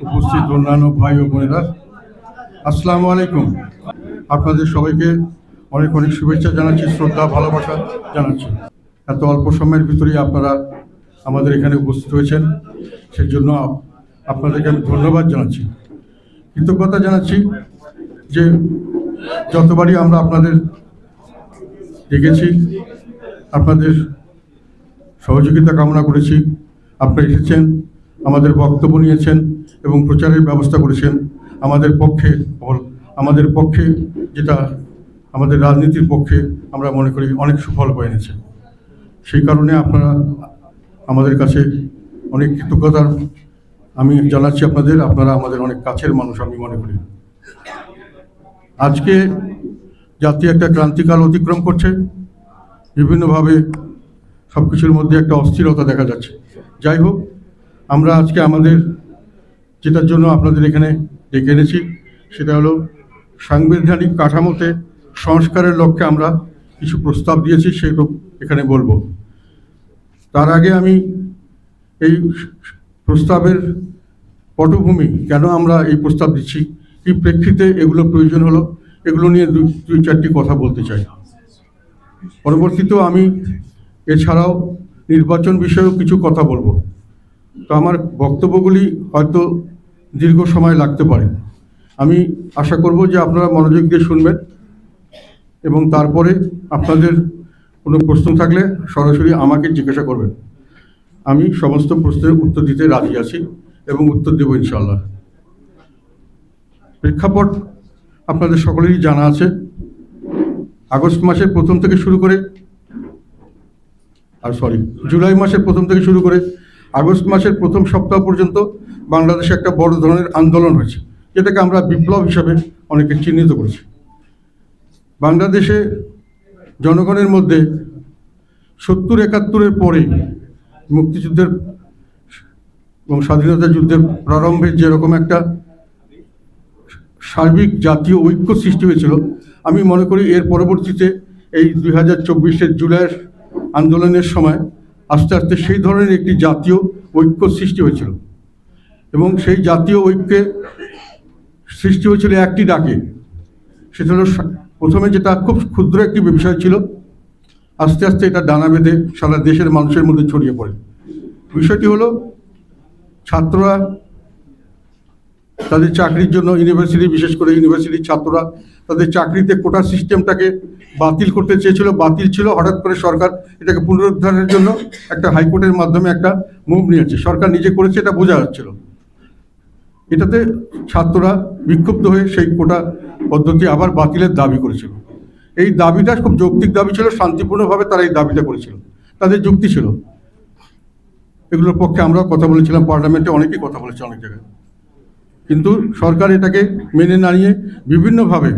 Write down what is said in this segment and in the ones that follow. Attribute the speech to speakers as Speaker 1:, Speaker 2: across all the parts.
Speaker 1: উপস্থিত অন্যান্য ভাই ও বোনেরা, আসসালামু আলাইকুম। আপনাদের সবাইকে অনেক অনেক শুভেচ্ছা জানাচ্ছি, শ্রদ্ধা ভালোবাসা জানাচ্ছি। এত অল্প সময়ের ভিতরেই আপনারা আমাদের এখানে উপস্থিত হয়েছেন, সেই জন্য আপনাদেরকে আমি ধন্যবাদ জানাচ্ছি, কৃতজ্ঞতা জানাচ্ছি যে যতবারই আমরা আপনাদের দেখেছি, আপনাদের সহযোগিতা কামনা করেছি, আপনারা এসেছেন, আমাদের বক্তব্য নিয়েছেন এবং প্রচারের ব্যবস্থা করেছেন। আমাদের পক্ষে যেটা আমাদের রাজনীতির পক্ষে আমরা মনে করি অনেক সুফল বয়ে এনেছে। সেই কারণে আপনারা আমাদের কাছে অনেক কৃতজ্ঞতার আমি জানাচ্ছি আপনারা আমাদের অনেক কাছের মানুষ আমি মনে করি। আজকে জাতি একটা ক্রান্তিকাল অতিক্রম করছে, বিভিন্নভাবে সব কিছুর মধ্যে একটা অস্থিরতা দেখা যাচ্ছে। যাই হোক, আমরা আজকে আমাদের যেটার জন্য আপনাদের এখানে ডেকে এনেছি সেটা হলো সাংবিধানিক কাঠামোতে সংস্কারের লক্ষ্যে আমরা কিছু প্রস্তাব দিয়েছি, সেগুলো এখানে বলবো। তার আগে আমি এই প্রস্তাবের পটভূমি, কেন আমরা এই প্রস্তাব দিচ্ছি, কি প্রেক্ষিতে এগুলো প্রয়োজন হলো, এগুলো নিয়ে দুই চারটি কথা বলতে চাই। পরবর্তীতেও আমি এছাড়াও নির্বাচন বিষয়েও কিছু কথা বলবো। তো আমার বক্তব্যগুলি হয়তো দীর্ঘ সময় লাগতে পারে। আমি আশা করব যে আপনারা মনোযোগ দিয়ে শুনবেন এবং তারপরে আপনাদের কোনো প্রশ্ন থাকলে সরাসরি আমাকে জিজ্ঞাসা করবেন। আমি সমস্ত প্রশ্নের উত্তর দিতে রাজি আছি এবং উত্তর দেব ইনশাআল্লাহ। প্রেক্ষাপট আপনাদের সকলেরই জানা আছে। জুলাই মাসের প্রথম থেকে শুরু করে আগস্ট মাসের প্রথম সপ্তাহ পর্যন্ত বাংলাদেশে একটা বড় ধরনের আন্দোলন হয়েছে, যেটাকে আমরা বিপ্লব হিসাবে অনেকে চিহ্নিত করেছি। বাংলাদেশে জনগণের মধ্যে 70-71-এর পরে মুক্তিযুদ্ধের এবং স্বাধীনতা যুদ্ধের প্রারম্ভে যেরকম একটা সার্বিক জাতীয় ঐক্য সৃষ্টি হয়েছিল, আমি মনে করি এর পরবর্তীতে এই 2024-এর জুলাইয়ের আন্দোলনের সময় আস্তে আস্তে সেই ধরনের একটি জাতীয় ঐক্য সৃষ্টি হয়েছিল এবং সেই জাতীয় ঐক্যে সৃষ্টি হয়েছিল একটি ডাকে। সেটা হলো, প্রথমে যেটা খুব ক্ষুদ্র একটি বিষয় ছিল, আস্তে আস্তে এটা ডানা বেঁধে সারা দেশের মানুষের মধ্যে ছড়িয়ে পড়ে। বিষয়টি হলো, ছাত্ররা তাদের চাকরির জন্য বিশেষ করে ইউনিভার্সিটির ছাত্ররা তাদের চাকরিতে কোটা সিস্টেমটাকে বাতিল করতে চেয়েছিল, বাতিল ছিল। হঠাৎ করে সরকার এটাকে পুনরুদ্ধারের জন্য একটা হাইকোর্টের মাধ্যমে একটা মুভ নিয়েছে, সরকার নিজে করেছে, এটা বোঝা যাচ্ছিল। এটাতে ছাত্ররা বিক্ষুব্ধ হয়ে সেই কোটা পদ্ধতি আবার বাতিলের দাবি করেছিল। এই দাবিটা খুব যৌক্তিক দাবি ছিল, শান্তিপূর্ণভাবে তারা এই দাবিটা করেছিল, তাদের যুক্তি ছিল। এগুলোর পক্ষে আমরাও কথা বলেছিলাম, পার্লামেন্টে অনেকেই কথা বলেছে অনেক জায়গায়। কিন্তু সরকার এটাকে মেনে না নিয়ে বিভিন্নভাবে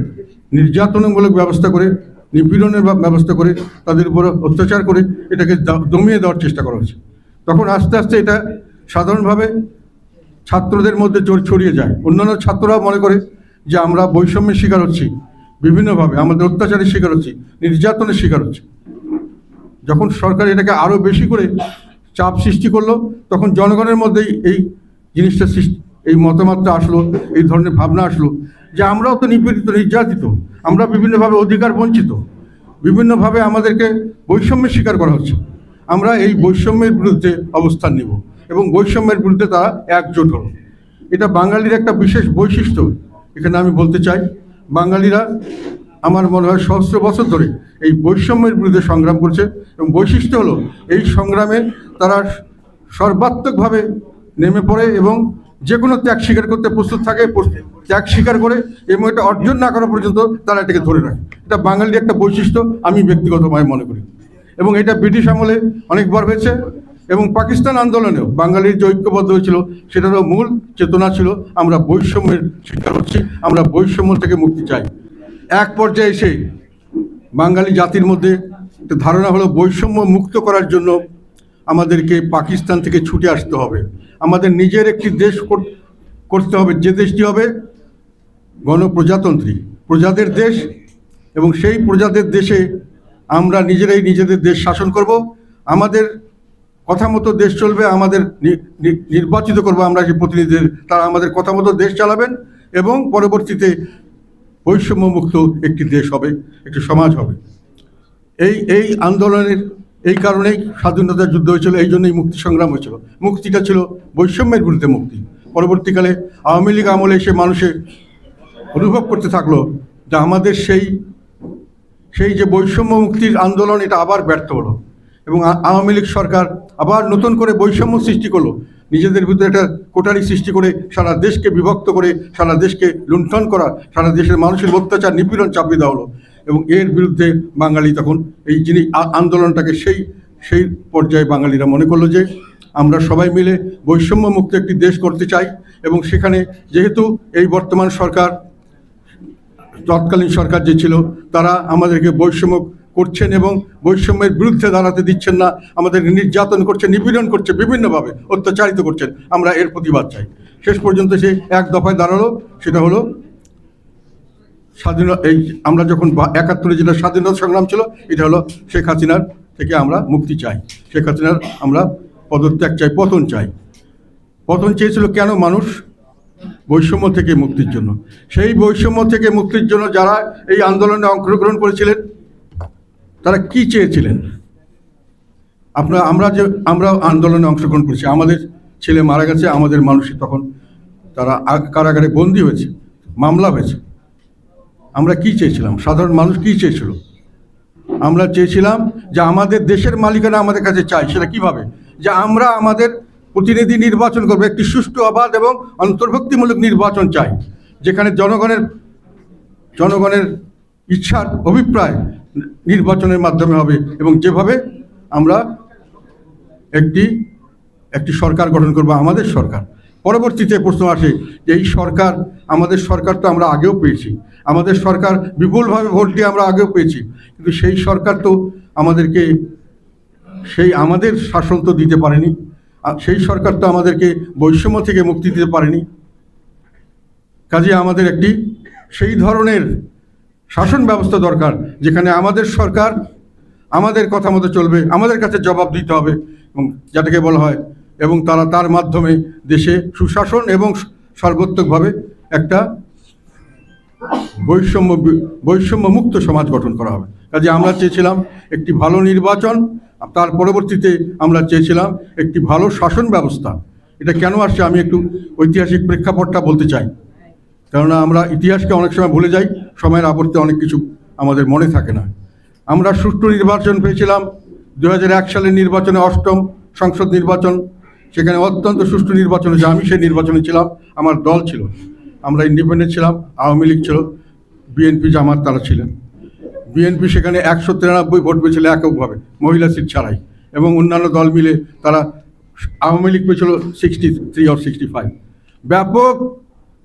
Speaker 1: নির্যাতনমূলক ব্যবস্থা করে, নিপীড়নের ব্যবস্থা করে, তাদের উপর অত্যাচার করে এটাকে দমিয়ে দেওয়ার চেষ্টা করা হয়েছে। তখন আস্তে আস্তে এটা সাধারণভাবে ছাত্রদের মধ্যে ছড়িয়ে যায়। অন্যান্য ছাত্ররাও মনে করে যে আমরা বৈষম্যের শিকার হচ্ছি, বিভিন্নভাবে আমাদের অত্যাচারের শিকার হচ্ছি, নির্যাতনের শিকার হচ্ছি। যখন সরকার এটাকে আরও বেশি করে চাপ সৃষ্টি করলো, তখন জনগণের মধ্যেই এই জিনিসটা এই মতামতটা আসলো, এই ধরনের ভাবনা আসলো যে আমরাও তো নিপীড়িত, নির্যাতিত, আমরা বিভিন্নভাবে অধিকার বঞ্চিত, বিভিন্নভাবে আমাদেরকে বৈষম্যের শিকার করা হচ্ছে। আমরা এই বৈষম্যের বিরুদ্ধে অবস্থান নিব এবং বৈষম্যের বিরুদ্ধে তারা একজোট হলো। এটা বাঙালির একটা বিশেষ বৈশিষ্ট্য। এখানে আমি বলতে চাই, বাঙালিরা আমার মনে হয় সহস্র বছর ধরে এই বৈষম্যের বিরুদ্ধে সংগ্রাম করছে এবং বৈশিষ্ট্য হলো এই সংগ্রামে তারা সর্বাত্মকভাবে নেমে পড়ে এবং যে কোনো ত্যাগ স্বীকার করতে প্রস্তুত থাকে, ত্যাগ স্বীকার করে এবং এটা অর্জন না করা পর্যন্ত তারা এটাকে ধরে রাখে। এটা বাঙালির একটা বৈশিষ্ট্য আমি ব্যক্তিগতভাবে মনে করি এবং এটা ব্রিটিশ আমলে অনেকবার হয়েছে এবং পাকিস্তান আন্দোলনেও বাঙালির যে ঐক্যবদ্ধ হয়েছিল সেটারও মূল চেতনা ছিল আমরা বৈষম্যের শিকার হচ্ছি, আমরা বৈষম্য থেকে মুক্তি চাই। এক পর্যায়ে এসে বাঙালি জাতির মধ্যে একটা ধারণা হলো বৈষম্য মুক্ত করার জন্য আমাদেরকে পাকিস্তান থেকে ছুটে আসতে হবে, আমাদের নিজের একটি দেশ করতে হবে, যে দেশটি হবে গণপ্রজাতন্ত্রী, প্রজাদের দেশ, এবং সেই প্রজাদের দেশে আমরা নিজেরাই নিজেদের দেশ শাসন করব। আমাদের কথা মতো দেশ চলবে, আমাদের নির্বাচিত করবো আমরা যে প্রতিনিধিদের, তারা আমাদের কথা মতো দেশ চালাবেন এবং পরবর্তীতে বৈষম্যমুক্ত একটি দেশ হবে, একটি সমাজ হবে। এই আন্দোলনের এই কারণেই স্বাধীনতা যুদ্ধ হয়েছিল, এই জন্যই মুক্তি সংগ্রাম হয়েছিল। মুক্তিটা ছিল বৈষম্যের বিরুদ্ধে মুক্তি। পরবর্তীকালে আওয়ামী লীগ আমলে এসে মানুষের অনুভব করতে থাকলো যে আমাদের সেই যে বৈষম্য মুক্তির আন্দোলন, এটা আবার ব্যর্থ হলো এবং আওয়ামী লীগ সরকার আবার নতুন করে বৈষম্য সৃষ্টি করলো, নিজেদের ভিতরে একটা কোটারি সৃষ্টি করে সারা দেশকে বিভক্ত করে, সারা দেশকে লুণ্ঠন করা, সারা দেশের মানুষের অত্যাচার নিপীড়ন চাপিয়ে দেওয়া হলো। এবং এর বিরুদ্ধে বাঙালি তখন এই যিনি আন্দোলনটাকে সেই পর্যায়ে বাঙালিরা মনে করলো যে আমরা সবাই মিলে বৈষম্য মুক্ত একটি দেশ করতে চাই। এবং সেখানে যেহেতু এই বর্তমান সরকার, তৎকালীন সরকার যে ছিল, তারা আমাদেরকে বৈষম্য করছেন এবং বৈষম্যের বিরুদ্ধে দাঁড়াতে দিচ্ছেন না, আমাদের নির্যাতন করছে, নিপীড়ন করছে, বিভিন্নভাবে অত্যাচারিত করছেন, আমরা এর প্রতিবাদ চাই। শেষ পর্যন্ত সে এক দফায় দাঁড়ালো, সেটা হলো আমরা যখন ৭১ যেটা স্বাধীনতা সংগ্রাম ছিল, এটা হলো শেখ হাসিনার থেকে আমরা মুক্তি চাই, শেখ হাসিনার আমরা পদত্যাগ চাই, পতন চাই। পতন চেয়েছিল কেন মানুষ? বৈষম্য থেকে মুক্তির জন্য। সেই বৈষম্য থেকে মুক্তির জন্য যারা এই আন্দোলনে অংশগ্রহণ করেছিলেন, তারা কি চেয়েছিলেন? আমরা আন্দোলনে অংশগ্রহণ করেছি, আমাদের ছেলে মারা গেছে, আমাদের মানুষই তখন তারা কারাগারে বন্দী হয়েছে, মামলা হয়েছে। আমরা কি চেয়েছিলাম? সাধারণ মানুষ কি চেয়েছিল? আমরা চেয়েছিলাম যে আমাদের দেশের মালিকানা আমাদের কাছে চাই। সেটা কিভাবে? যে আমরা আমাদের প্রতিনিধি নির্বাচন করবো, একটি সুষ্ঠু, অবাধ এবং অন্তর্ভুক্তিমূলক নির্বাচন চাই, যেখানে জনগণের ইচ্ছার অভিপ্রায় নির্বাচনের মাধ্যমে হবে এবং যেভাবে আমরা একটি সরকার গঠন করবো, আমাদের সরকার। পরবর্তীতে প্রশ্ন আসে যে এই সরকার, আমাদের সরকার তো আমরা আগেও পেয়েছি, আমাদের সরকার বিপুলভাবে ভোট দিয়ে আমরা আগেও পেয়েছি, কিন্তু সেই সরকার তো আমাদেরকে আমাদের শাসন তো দিতে পারেনি, সেই সরকার তো আমাদেরকে বৈষম্য থেকে মুক্তি দিতে পারেনি। কাজে আমাদের সেই ধরনের শাসন ব্যবস্থা দরকার, যেখানে আমাদের সরকার আমাদের কথা মতো চলবে, আমাদের কাছে জবাব দিতে হবে, এবং যেটাকে বলা হয়, এবং তার মাধ্যমে দেশে সুশাসন এবং সর্বোত্তকভাবে একটা বৈষম্য মুক্ত সমাজ গঠন করা হবে। কাজে আমরা চেয়েছিলাম একটি ভালো নির্বাচন, তার পরবর্তীতে আমরা চেয়েছিলাম একটি ভালো শাসন ব্যবস্থা। এটা কেন আসছে আমি একটু ঐতিহাসিক প্রেক্ষাপটটা বলতে চাই, কেননা আমরা ইতিহাসকে অনেক সময় ভুলে যাই, সময়ের আবর্তে অনেক কিছু আমাদের মনে থাকে না। আমরা সুষ্ঠু নির্বাচন পেয়েছিলাম 2001 সালের নির্বাচনে, 8ম সংসদ নির্বাচন, সেখানে অত্যন্ত সুষ্ঠু নির্বাচন হয়েছে। আমি সেই নির্বাচনে ছিলাম, আমার দল ছিল, আমরা ইন্ডিপেন্ডেন্ট ছিলাম, আওয়ামী লীগ ছিল, বিএনপি জামাত তারা ছিলেন। বিএনপি সেখানে 193 ভোট পেয়েছিল এককভাবে, মহিলা সিট ছাড়াই, এবং অন্যান্য দল মিলে তারা, আওয়ামী লীগ পেয়েছিল 63 or 65। ব্যাপক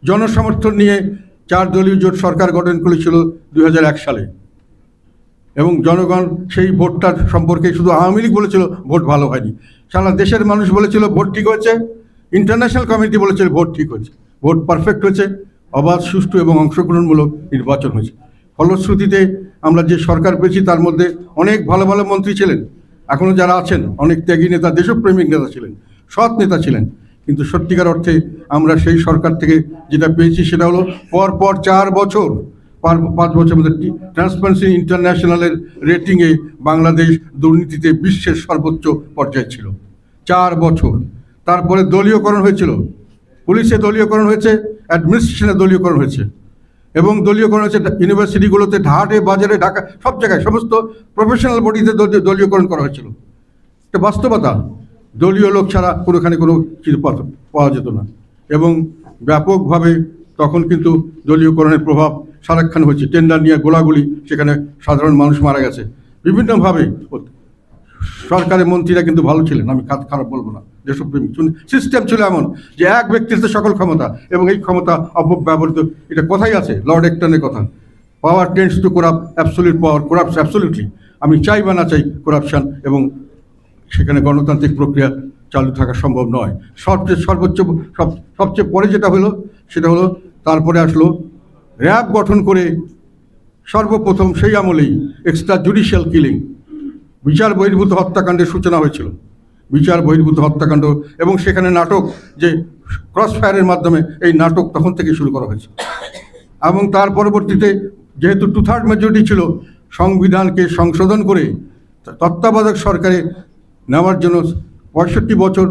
Speaker 1: জনসমর্থন নিয়ে 4 দলীয় জোট সরকার গঠন করেছিল 2001 সালে, এবং জনগণ সেই ভোটটার সম্পর্কে, শুধু আওয়ামী লীগ বলেছিল ভোট ভালো হয়নি, সারা দেশের মানুষ বলেছিল ভোট ঠিক হয়েছে, ইন্টারন্যাশনাল কমিটি বলেছিল ভোট ঠিক হয়েছে, ভোট পারফেক্ট হয়েছে, অবাধ, সুষ্ঠু এবং অংশগ্রহণমূলক নির্বাচন হয়েছে। ফলশ্রুতিতে আমরা যে সরকার পেয়েছি, তার মধ্যে অনেক ভালো ভালো মন্ত্রী ছিলেন, এখনও যারা আছেন, অনেক ত্যাগী নেতা, দেশপ্রেমিক নেতা ছিলেন, সৎ নেতা ছিলেন। কিন্তু সত্যিকার অর্থে আমরা সেই সরকার থেকে যেটা পেয়েছি সেটা হলো পর 4 বছর, 5 বছরের মধ্যে ট্রান্সপারেন্সি ইন্টারন্যাশনালের রেটিংয়ে বাংলাদেশ দুর্নীতিতে বিশ্বের সর্বোচ্চ পর্যায়ে ছিল। 4 বছর। তারপরে দলীয়করণ হয়েছিল, পুলিশে দলীয়করণ হয়েছে, অ্যাডমিনিস্ট্রেশনে দলীয়করণ হয়েছে, এবং দলীয়করণ হয়েছে ইউনিভার্সিটিগুলোতে, হাটে বাজারে, ঢাকা, সব জায়গায়, সমস্ত প্রফেশনাল বডিতে দলীয়করণ করা হয়েছিল। এটা বাস্তবতা। দলীয় লোক ছাড়া কোনোখানে কোনো কিছু পাওয়া যেত না, এবং ব্যাপকভাবে তখন কিন্তু দলীয়করণের প্রভাব সারাক্ষণ হয়েছে। টেন্ডার নিয়ে গোলাগুলি, সেখানে সাধারণ মানুষ মারা গেছে বিভিন্নভাবে। সরকারের মন্ত্রীরা কিন্তু ভালো ছিলেন, আমি খারাপ বলবো না, দেশপ্রেমিক। সিস্টেম ছিল এমন যে এক ব্যক্তির সকল ক্ষমতা, এবং এই ক্ষমতা অপব্যবহৃত। এটা কথাই আছে, লর্ড একটনের কথা, power tends to corrupt, absolute power corrupts absolutely. আমি চাই বা না চাই করাপশন, এবং সেখানে গণতান্ত্রিক প্রক্রিয়া চালু থাকা সম্ভব নয়। সবচেয়ে পরে যেটা হলো সেটা হলো, তারপরে আসলো র্যাব গঠন করে, সর্বপ্রথম সেই আমলেই এক্সট্রা জুডিশিয়াল কিলিং, বিচার বহির্ভূত হত্যাকাণ্ডের সূচনা হয়েছিল। বিচার বহির্ভূত হত্যাকাণ্ড, এবং সেখানে নাটক, যে ক্রস ফায়ারের মাধ্যমে এই নাটক তখন থেকে শুরু করা হয়েছে। এবং তার পরবর্তীতে যেহেতু 2/3 মেজরিটি ছিল, সংবিধানকে সংশোধন করে তত্ত্বাবধায়ক সরকারে নেওয়ার জন্য 65 বছর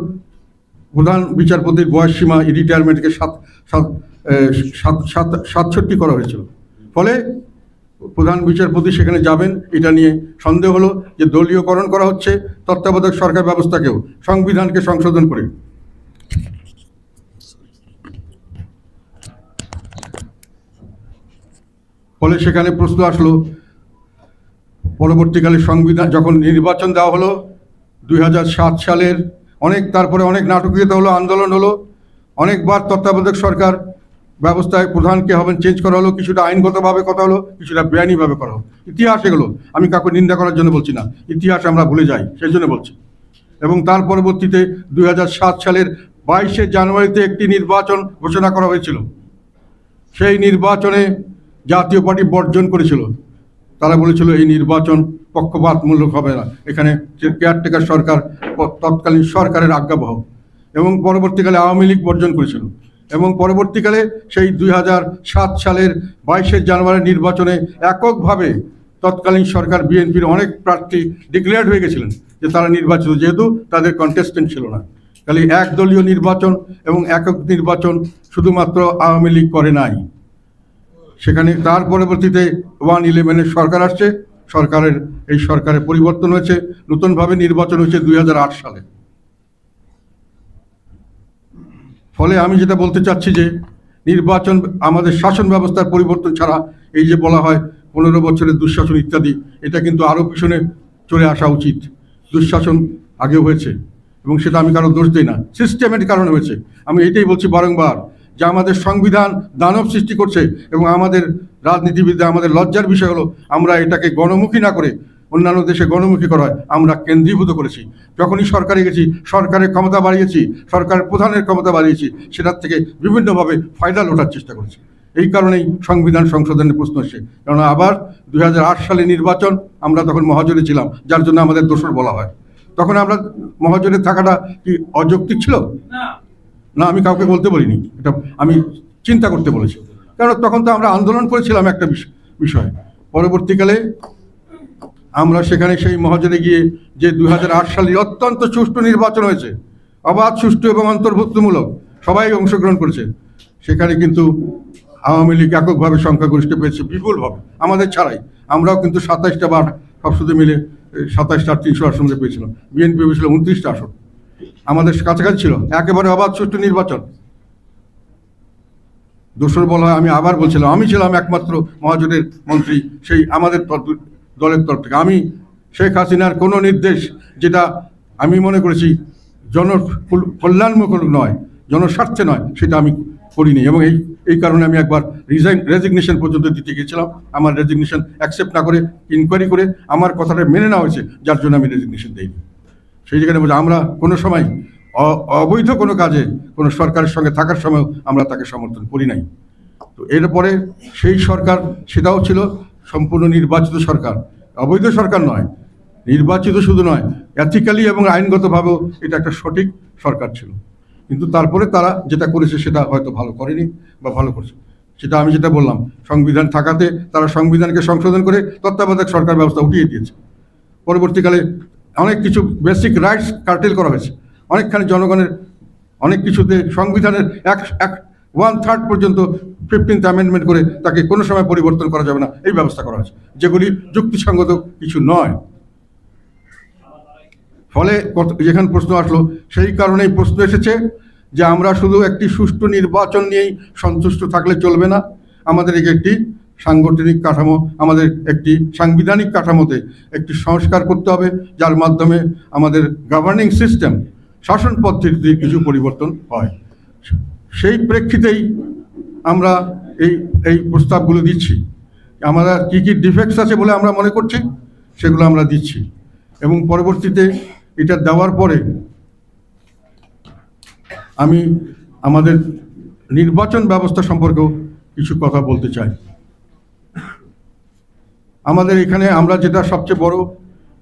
Speaker 1: প্রধান বিচারপতির বয়সসীমা রিটায়ারমেন্টকে 67 করা হয়েছিল। ফলে প্রধান বিচারপতি সেখানে যাবেন, এটা নিয়ে সন্দেহ হলো যে দলীয়করণ করা হচ্ছে তত্ত্বাবধায়ক সরকার ব্যবস্থাকেও সংবিধানকে সংশোধন করে। ফলে সেখানে প্রশ্ন আসলো, পরবর্তীকালে সংবিধান যখন নির্বাচন দেওয়া হলো 2007 সালের, তারপরে অনেক নাটকীয়তা হলো, আন্দোলন হলো, অনেকবার তত্ত্বাবধায়ক সরকার ব্যবস্থায় প্রধানকে হবেন চেঞ্জ করা হলো, কিছুটা আইনগতভাবে কথা হলো, কিছুটা বেআইনিভাবে করা হলো। ইতিহাস এগুলো, আমি কাউকে নিন্দা করার জন্য বলছি না, ইতিহাস আমরা ভুলে যাই সেই জন্য বলছি। এবং তার পরবর্তীতে 2007 সালের 22শে জানুয়ারিতে একটি নির্বাচন ঘোষণা করা হয়েছিল। সেই নির্বাচনে জাতীয় পার্টি বর্জন করেছিল। তারা বলেছিল এই নির্বাচন পক্ষপাতমূলক হবে না, এখানে কেয়ারটেকার সরকার, তৎকালীন সরকারের আজ্ঞাবহ। এবং পরবর্তীকালে আওয়ামী লীগ বর্জন করেছিল। এবং পরবর্তীকালে সেই 2007 সালের 22শে জানুয়ারি নির্বাচনে এককভাবে তৎকালীন সরকার বিএনপির অনেক প্রার্থী ডিক্লেয়ার্ড হয়ে গেছিলেন যে তারা নির্বাচিত, যেহেতু তাদের কন্টেস্টেন্ট ছিল না। খালি একদলীয় নির্বাচন এবং একক নির্বাচন শুধুমাত্র আওয়ামী লীগ করে নাই। সেখানে তার পরবর্তীতে 111-এর সরকার আসছে, এই সরকারের পরিবর্তন হয়েছে, নতুনভাবে নির্বাচন হয়েছে 2008 সালে। ফলে আমি যেটা বলতে চাচ্ছি যে নির্বাচন আমাদের শাসন ব্যবস্থার পরিবর্তন ছাড়া, এই যে বলা হয় 15 বছরের দুঃশাসন ইত্যাদি, এটা কিন্তু আরও পিছনে চলে আসা উচিত। দুঃশাসন আগেও হয়েছে এবং সেটা আমি কারো দোষ দিই না, সিস্টেমের কারণে হয়েছে। আমি এটাই বলছি বারংবার যে আমাদের সংবিধান দানব সৃষ্টি করছে, এবং আমাদের রাজনীতিবিদরা, আমাদের লজ্জার বিষয় হলো আমরা এটাকে গণমুখী না করে, অন্যান্য দেশে গণমুখী করা হয়, আমরা কেন্দ্রীভূত করেছি। যখনই সরকারে গেছি, সরকারের ক্ষমতা বাড়িয়েছি, সরকারের প্রধানের ক্ষমতা বাড়িয়েছি, সেটার থেকে বিভিন্নভাবে ফায়দা লোটার চেষ্টা করেছি। এই কারণেই সংবিধান সংশোধনের প্রশ্ন আসে। কেননা আবার 2008 সালে নির্বাচন, আমরা তখন মহাজোটে ছিলাম, যার জন্য আমাদের দোষর বলা হয়। তখন আমরা মহাজোটে থাকাটা কি অযৌক্তিক ছিল? না, আমি কাউকে বলতে বলিনি, এটা আমি চিন্তা করতে বলেছি। কারণ তখন তো আমরা আন্দোলন করেছিলাম একটা বিষয়। পরবর্তীকালে আমরা সেখানে সেই মহাজোটে গিয়ে যে 2008 সালে অত্যন্ত সুষ্ঠু নির্বাচন হয়েছে, অবাধ, সুষ্ঠু এবং অন্তর্ভুক্তমূলক, সবাই অংশগ্রহণ করেছে। সেখানে কিন্তু আওয়ামী লীগ এককভাবে সংখ্যাগরিষ্ঠ পেয়েছে বিপুলভাবে, আমাদের ছাড়াই। আমরাও কিন্তু 27টা বা সব শুধু মিলে 27টা 300 আসন পেয়েছিলাম। বিএনপি পেয়েছিল 29টা আসন, আমাদের কাছাকাছি ছিল। একেবারে অবাধ সুষ্ঠু নির্বাচন। দোসর বলা হয়, আমি আবার বলছিলাম, আমি ছিলাম একমাত্র মহাজোটের মন্ত্রী সেই আমাদের দলের তরফ থেকে। আমি শেখ হাসিনার কোনো নির্দেশ যেটা আমি মনে করেছি কল্যাণমূলক নয়, জনস্বার্থে নয়, সেটা আমি করিনি। এবং এই কারণে আমি একবার রেজিগনেশন পর্যন্ত দিতে গিয়েছিলাম। আমার রেজিগনেশন অ্যাকসেপ্ট না করে, ইনকোয়ারি করে আমার কথাটা মেনে নেওয়া হয়েছে, যার জন্য আমি রেজিগনেশন দিইনি। সেই জায়গায় বলছি, আমরা কোনো সময় অবৈধ কোনো কাজে কোনো সরকারের সঙ্গে থাকার সময়ও আমরা তাকে সমর্থন করি নাই। তো এরপরে সেই সরকার, সেটাও ছিল সম্পূর্ণ নির্বাচিত সরকার, অবৈধ সরকার নয়, নির্বাচিত শুধু নয়, এথিক্যালি এবং আইনগতভাবেও এটা একটা সঠিক সরকার ছিল। কিন্তু তারপরে তারা যেটা করেছে সেটা হয়তো ভালো করেনি বা ভালো করছে। সেটা আমি যেটা বললাম, সংবিধান থাকাতে তারা সংবিধানকে সংশোধন করে তত্ত্বাবধায়ক সরকার ব্যবস্থা উঠিয়ে দিয়েছে। পরবর্তীকালে অনেক কিছু বেসিক রাইটস কার্টেল করা হয়েছে, অনেকখানি জনগণের অনেক কিছুতে সংবিধানের 1/3 পর্যন্ত 15th অ্যামেন্ডমেন্ট করে তাকে কোনো সময় পরিবর্তন করা যাবে না, এই ব্যবস্থা করা হয়েছে, যেগুলি যুক্তিসঙ্গত কিছু নয়। ফলে যেখানে প্রশ্ন আসলো, সেই কারণেই প্রশ্ন এসেছে যে আমরা শুধু একটি সুষ্ঠু নির্বাচন নিয়েই সন্তুষ্ট থাকলে চলবে না, আমাদের একটি সাংগঠনিক কাঠামো, আমাদের একটি সাংবিধানিক কাঠামোতে একটি সংস্কার করতে হবে, যার মাধ্যমে আমাদের গভর্নিং সিস্টেম, শাসন পদ্ধতিতে কিছু পরিবর্তন হয়। সেই প্রেক্ষিতেই আমরা এই প্রস্তাবগুলো দিচ্ছি। আমরা কী কী ডিফেক্টস আছে বলে আমরা মনে করছি, সেগুলো আমরা দিচ্ছি। এবং পরবর্তীতে এটা দেওয়ার পরে আমি আমাদের নির্বাচন ব্যবস্থা সম্পর্কেও কিছু কথা বলতে চাই। আমাদের এখানে আমরা যেটা সবচেয়ে বড়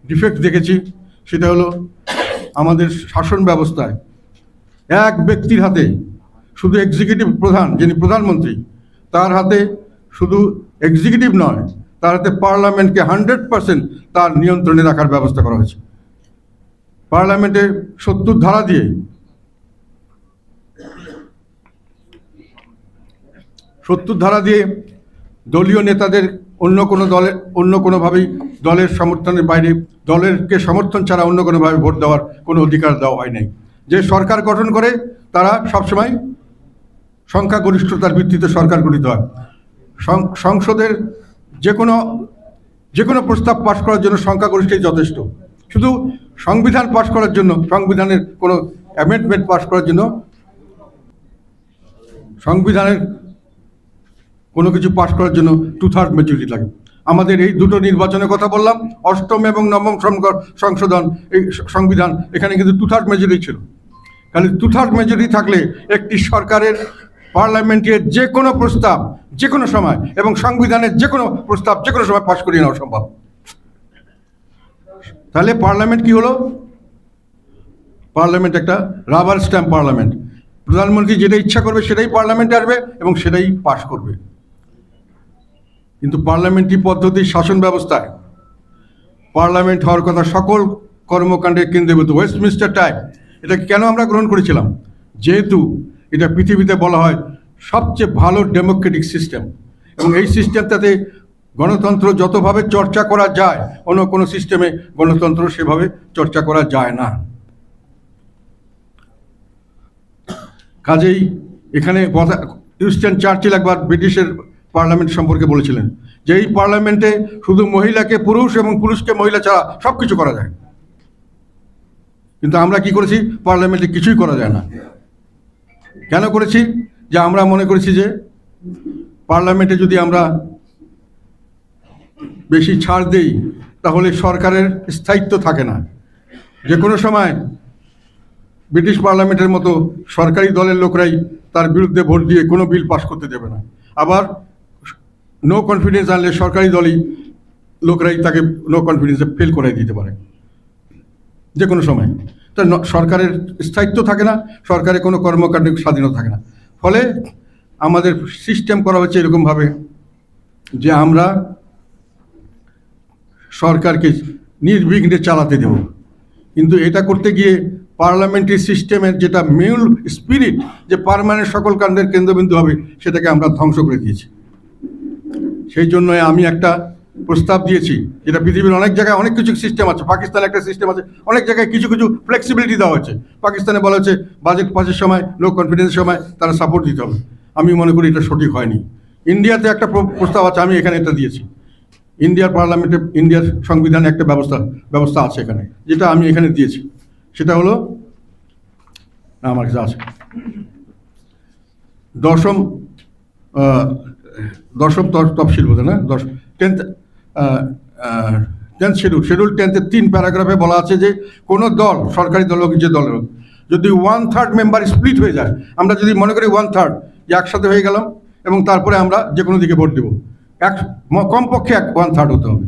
Speaker 1: ডিফেক্ট দেখেছি, সেটা হলো আমাদের শাসন ব্যবস্থায় এক ব্যক্তির হাতে, শুধু এক্সিকিউটিভ প্রধান যিনি প্রধানমন্ত্রী, তার হাতে শুধু এক্সিকিউটিভ নয়, তার হাতে পার্লামেন্টকে 100% তার নিয়ন্ত্রণে রাখার ব্যবস্থা করা হয়েছে। পার্লামেন্টে 70 ধারা দিয়ে দলীয় নেতাদের অন্য কোনোভাবেই দলের সমর্থনের বাইরে, দলেরকে সমর্থন ছাড়া অন্য কোনোভাবে ভোট দেওয়ার কোনো অধিকার দেওয়া হয় নাই। যে সরকার গঠন করে তারা সবসময় সংখ্যাগরিষ্ঠতার ভিত্তিতে সরকার গঠিত হয়। সংসদের যে কোনো প্রস্তাব পাশ করার জন্য সংখ্যাগরিষ্ঠই যথেষ্ট। শুধু সংবিধান পাশ করার জন্য, সংবিধানের কোনো অ্যামেন্ডমেন্ট পাশ করার জন্য, সংবিধানের কোনো কিছু পাশ করার জন্য 2/3 মেজরিটি লাগে। আমাদের এই দুটো নির্বাচনের কথা বললাম, অষ্টম এবং নবম সংশোধন, এই সংবিধান, এখানে কিন্তু 2/3 মেজরিটি ছিল। খালি 2/3 মেজরিটি থাকলে একটি সরকারের পার্লামেন্টের যে কোনো প্রস্তাব যে কোনো সময় এবং সংবিধানের যে কোনো প্রস্তাব যে কোনো সময় পাশ করিয়ে নেওয়া সম্ভব। তাহলে পার্লামেন্ট কি হলো? পার্লামেন্ট একটা রাবার স্ট্যাম্প পার্লামেন্ট। প্রধানমন্ত্রী যেটা ইচ্ছা করবে সেটাই পার্লামেন্টে আসবে এবং সেটাই পাশ করবে। কিন্তু পার্লামেন্টারি পদ্ধতির শাসন ব্যবস্থায় পার্লামেন্ট হওয়ার কথা সকল কর্মকাণ্ডের কেন্দ্রীভূত, ওয়েস্টমিনস্টার টাইপ। এটা কেন আমরা গ্রহণ করেছিলাম? যেহেতু এটা পৃথিবীতে বলা হয় সবচেয়ে ভালো ডেমোক্রেটিক সিস্টেম, এবং এই সিস্টেমটাতে গণতন্ত্র যতভাবে চর্চা করা যায় অন্য কোনো সিস্টেমে গণতন্ত্র সেভাবে চর্চা করা যায় না। কাজেই এখানে উইনস্টন চার্চিল একবার ব্রিটিশের পার্লামেন্ট সম্পর্কে বলেছিলেন যে এই পার্লামেন্টে শুধু মহিলাকে পুরুষ এবং পুরুষকে মহিলা ছাড়া সব কিছু করা যায়। কিন্তু আমরা কি করেছি? পার্লামেন্টে কিছুই করা যায় না। কেন করেছি? যে আমরা মনে করেছি যে পার্লামেন্টে যদি আমরা বেশি ছাড় দেই তাহলে সরকারের স্থায়িত্ব থাকে না। যে কোনো সময় ব্রিটিশ পার্লামেন্টের মতো সরকারি দলের লোকরাই তার বিরুদ্ধে ভোট দিয়ে কোনো বিল পাস করতে দেবে না। আবার নো কনফিডেন্স আনলে সরকারি দলই লোকরাই তাকে নো কনফিডেন্সে ফেল করে দিতে পারে যে কোনো সময়। তা সরকারের স্থায়িত্ব থাকে না, সরকারের কোনো কর্মকাণ্ডের স্বাধীনতা থাকে না। ফলে আমাদের সিস্টেম করা হচ্ছে এরকমভাবে যে আমরা সরকারকে নির্বিঘ্নে চালাতে দেব। কিন্তু এটা করতে গিয়ে পার্লামেন্টারি সিস্টেমের যেটা মূল স্পিরিট, যে পার্মানেন্ট সকল কাণ্ডের কেন্দ্রবিন্দু হবে, সেটাকে আমরা ধ্বংস করে দিয়েছি। সেই জন্য আমি একটা প্রস্তাব দিয়েছি, যেটা পৃথিবীর অনেক জায়গায় অনেক কিছু সিস্টেম আছে। পাকিস্তানে একটা সিস্টেম আছে, অনেক জায়গায় কিছু কিছু ফ্লেক্সিবিলিটি দেওয়া হয়েছে। পাকিস্তানে বলা হচ্ছে বাজেট পাসের সময়, নো কনফিডেন্সের সময় তারা সাপোর্ট দিতে হবে। আমি মনে করি এটা সঠিক হয়নি। ইন্ডিয়াতে একটা প্রস্তাব আছে, আমি এখানে এটা দিয়েছি। ইন্ডিয়ার পার্লামেন্টে, ইন্ডিয়ার সংবিধানে একটা ব্যবস্থা আছে এখানে, যেটা আমি এখানে দিয়েছি। সেটা হলো, আমার কাছে আছে, দশম তফসিল বোধ না, 10th শিডিউল 10-এর 3 প্যারাগ্রাফে বলা আছে যে কোনো দল, সরকারি দল হোক যে দলের হোক, যদি 1/3 মেম্বার স্প্লিট হয়ে যায়, আমরা যদি মনে করি 1/3 যে একসাথে হয়ে গেলাম এবং তারপরে আমরা যে কোনো দিকে ভোট দেব, কমপক্ষে 1/3 হতে হবে।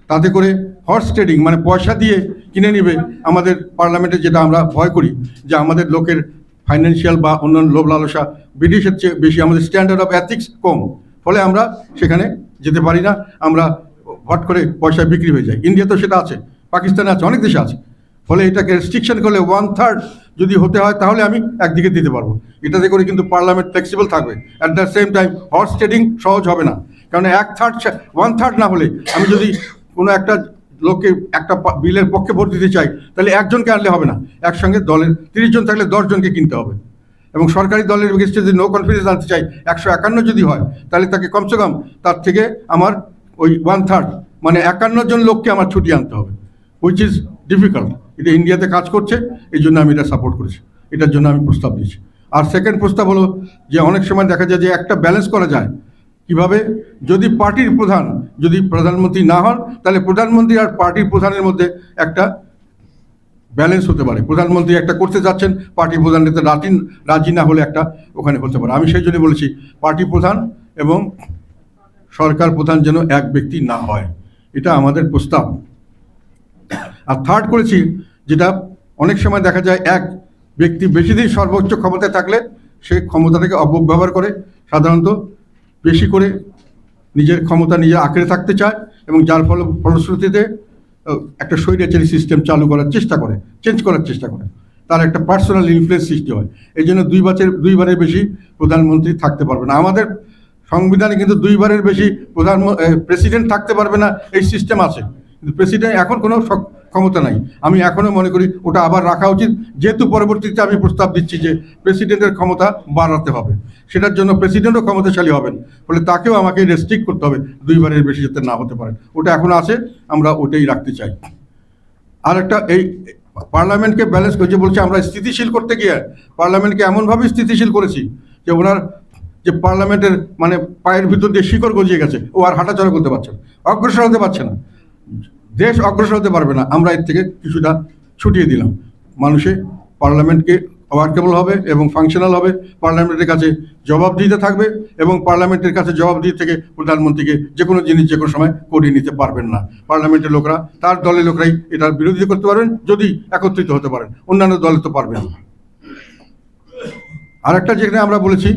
Speaker 1: তাতে করে হর্স ট্রেডিং, মানে পয়সা দিয়ে কিনে নিবে আমাদের পার্লামেন্টে, যেটা আমরা ভয় করি যে আমাদের লোকের ফাইন্যান্সিয়াল বা অন্যান্য লোভ লালসা ব্রিটিশের চেয়ে বেশি, আমাদের স্ট্যান্ডার্ড অফ এথিক্স কম, ফলে আমরা সেখানে যেতে পারি না, আমরা হট করে পয়সায় বিক্রি হয়ে যায়। ইন্ডিয়া তো সেটা আছে, পাকিস্তানে আছে, অনেক দেশে আছে। ফলে এটাকে রেস্ট্রিকশন করলে 1/3 যদি হতে হয় তাহলে আমি একদিকে দিতে পারবো। এটাতে করে কিন্তু পার্লামেন্ট ফ্লেক্সিবল থাকবে। At the same time horse trading সহজ হবে না, কারণ 1/3 না হলে আমি যদি কোনো একটা লোককে একটা বিলের পক্ষে ভোট দিতে চাই, তাহলে একজনকে আনলে হবে না, একসঙ্গে দলের 30 জন থাকলে 10 জনকে কিনতে হবে। এবং সরকারি দলের এগেইনস্টে যদি নো কনফিডেন্স আনতে চাই 151 যদি হয়, তাহলে তাকে কমসে কম তার থেকে আমার ওই 1/3 মানে 51 জন লোককে আমার ছুটি আনতে হবে, হুইচ ইজ ডিফিকাল্ট। এটা ইন্ডিয়াতে কাজ করছে, এই জন্য আমি এটা সাপোর্ট করেছি, এটার জন্য আমি প্রস্তাব দিয়েছি। আর সেকেন্ড প্রস্তাব হলো যে অনেক সময় দেখা যায় যে একটা ব্যালেন্স করা যায় কিভাবে, যদি পার্টির প্রধান যদি প্রধানমন্ত্রী না হন, তাহলে প্রধানমন্ত্রী আর পার্টির প্রধানের মধ্যে একটা ব্যালেন্স হতে পারে। প্রধানমন্ত্রী একটা করতে যাচ্ছেন, পার্টি প্রধান রাজি না হলে একটা ওখানে হতে পারে। আমি সেই জন্য বলেছি পার্টি প্রধান এবং সরকার প্রধান যেন এক ব্যক্তি না হয়, এটা আমাদের প্রস্তাব। আর থার্ড করেছি যেটা অনেক সময় দেখা যায় এক ব্যক্তি বেশি দিন সর্বোচ্চ ক্ষমতায় থাকলে সে ক্ষমতাটাকে অপব্যবহার করে, সাধারণত বেশি করে নিজের ক্ষমতা নিজে আঁকড়ে থাকতে চায় এবং যার ফলশ্রুতিতে একটা স্বৈরাচারী সিস্টেম চালু করার চেষ্টা করে, চেঞ্জ করার চেষ্টা করে, তার একটা পার্সোনাল ইনফ্লুয়েন্স সৃষ্টি হয়। এই জন্য দুইবারের বেশি প্রধানমন্ত্রী থাকতে পারবে না। আমাদের সংবিধানে কিন্তু দুইবারের বেশি প্রেসিডেন্ট থাকতে পারবে না এই সিস্টেম আছে, কিন্তু প্রেসিডেন্ট এখন কোনো ক্ষমতা নাই। আমি এখনও মনে করি ওটা আবার রাখা উচিত, যেহেতু পরবর্তীতে আমি প্রস্তাব দিচ্ছি যে প্রেসিডেন্টের ক্ষমতা বাড়াতে হবে, সেটার জন্য প্রেসিডেন্টও ক্ষমতাশালী হবেন, ফলে তাকেও আমাকে রেস্ট্রিক্ট করতে হবে, দুইবারের বেশি যাতে না হতে পারে। ওটা এখন আছে, আমরা ওটাই রাখতে চাই। আর একটা, এই পার্লামেন্টকে ব্যালেন্স করছে বলছে আমরা স্থিতিশীল করতে গিয়ে পার্লামেন্টকে এমনভাবে স্থিতিশীল করেছি যে ওনার যে পার্লামেন্টের মানে পায়ের ভিতর দিয়ে শিকড় গজিয়ে গেছে, ও আর হাঁটাচলা করতে পারছে না, অগ্রসর হতে পারছে না, দেশ অগ্রসর হতে পারবে না। আমরা এর থেকে কিছুটা ছুটিয়ে দিলাম, মানুষে পার্লামেন্টকে ওয়ার্কেবল হবে এবং ফাংশনাল হবে, পার্লামেন্টের কাছে জবাব দিতে থাকবে এবং পার্লামেন্টের কাছে জবাব দিয়ে থেকে প্রধানমন্ত্রীকে যে কোনো জিনিস যে কোনো সময় করিয়ে নিতে পারবেন না। পার্লামেন্টের লোকরা, তার দলের লোকরাই এটার বিরোধিতা করতে পারবেন যদি একত্রিত হতে পারেন, অন্যান্য দলে তো পারবেন না। আর একটা যেখানে আমরা বলেছি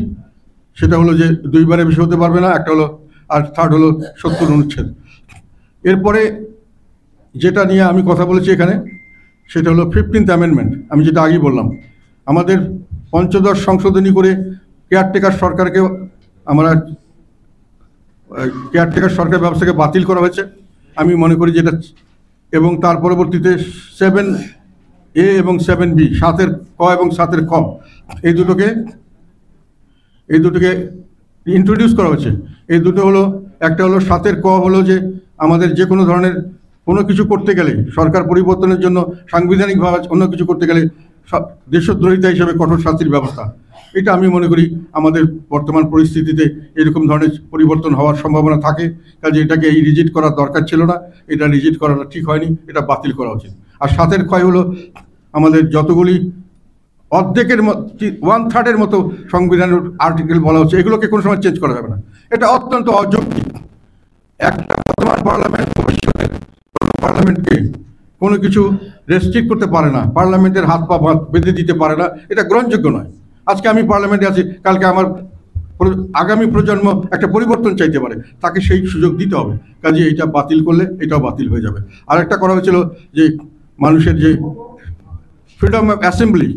Speaker 1: সেটা হলো যে দুইবারে বেশি হতে পারবে না, একটা হলো, আর থার্ড হলো 70 অনুচ্ছেদ। এরপরে যেটা নিয়ে আমি কথা বলেছি এখানে সেটা হলো 15th অ্যামেন্ডমেন্ট। আমি যেটা আগেই বললাম, আমাদের পঞ্চদশ সংশোধনী করে কেয়ারটেকার সরকারকে আমরা কেয়ারটেকার সরকার ব্যবস্থাকে বাতিল করা হয়েছে। আমি মনে করি যেটা, এবং তার পরবর্তীতে 7A এবং 7B, 7-এর ক এবং 7-এর খ, এই দুটোকে ইন্ট্রোডিউস করা হয়েছে। এই দুটো হলো, একটা হলো 7-এর ক হলো যে আমাদের যে কোনো ধরনের কোনো কিছু করতে গেলে, সরকার পরিবর্তনের জন্য সাংবিধানিকভাবে অন্য কিছু করতে গেলে দেশদ্রোহিতা হিসেবে কঠোর শাস্তির ব্যবস্থা। এটা আমি মনে করি আমাদের বর্তমান পরিস্থিতিতে এরকম ধরনের পরিবর্তন হওয়ার সম্ভাবনা থাকে, কাজে এটাকে এই রিজিট করার দরকার ছিল না, এটা রিজিট করাটা ঠিক হয়নি, এটা বাতিল করা উচিত। আর 7-এর ক্ষয় হলো আমাদের যতগুলি অর্ধেকের 1/3 মতো সংবিধানের আর্টিকেল বলা হচ্ছে, এগুলোকে কোনো সময় চেঞ্জ করা যাবে না। এটা অত্যন্ত অযৌক্তিক। একটা বর্তমান পার্লামেন্ট ভবিষ্যতের পার্লামেন্টকে কোনো কিছু রেস্ট্রিক্ট করতে পারে না, পার্লামেন্টের হাত পা বেঁধে দিতে পারে না, এটা গ্রহণযোগ্য নয়। আজকে আমি পার্লামেন্টে আছি, কালকে আমার আগামী প্রজন্ম একটা পরিবর্তন চাইতে পারে, তাকে সেই সুযোগ দিতে হবে। কাজে এইটা বাতিল করলে এটাও বাতিল হয়ে যাবে। আর একটা করা হয়েছিল যে মানুষের যে ফ্রিডম অফ অ্যাসেম্বলি,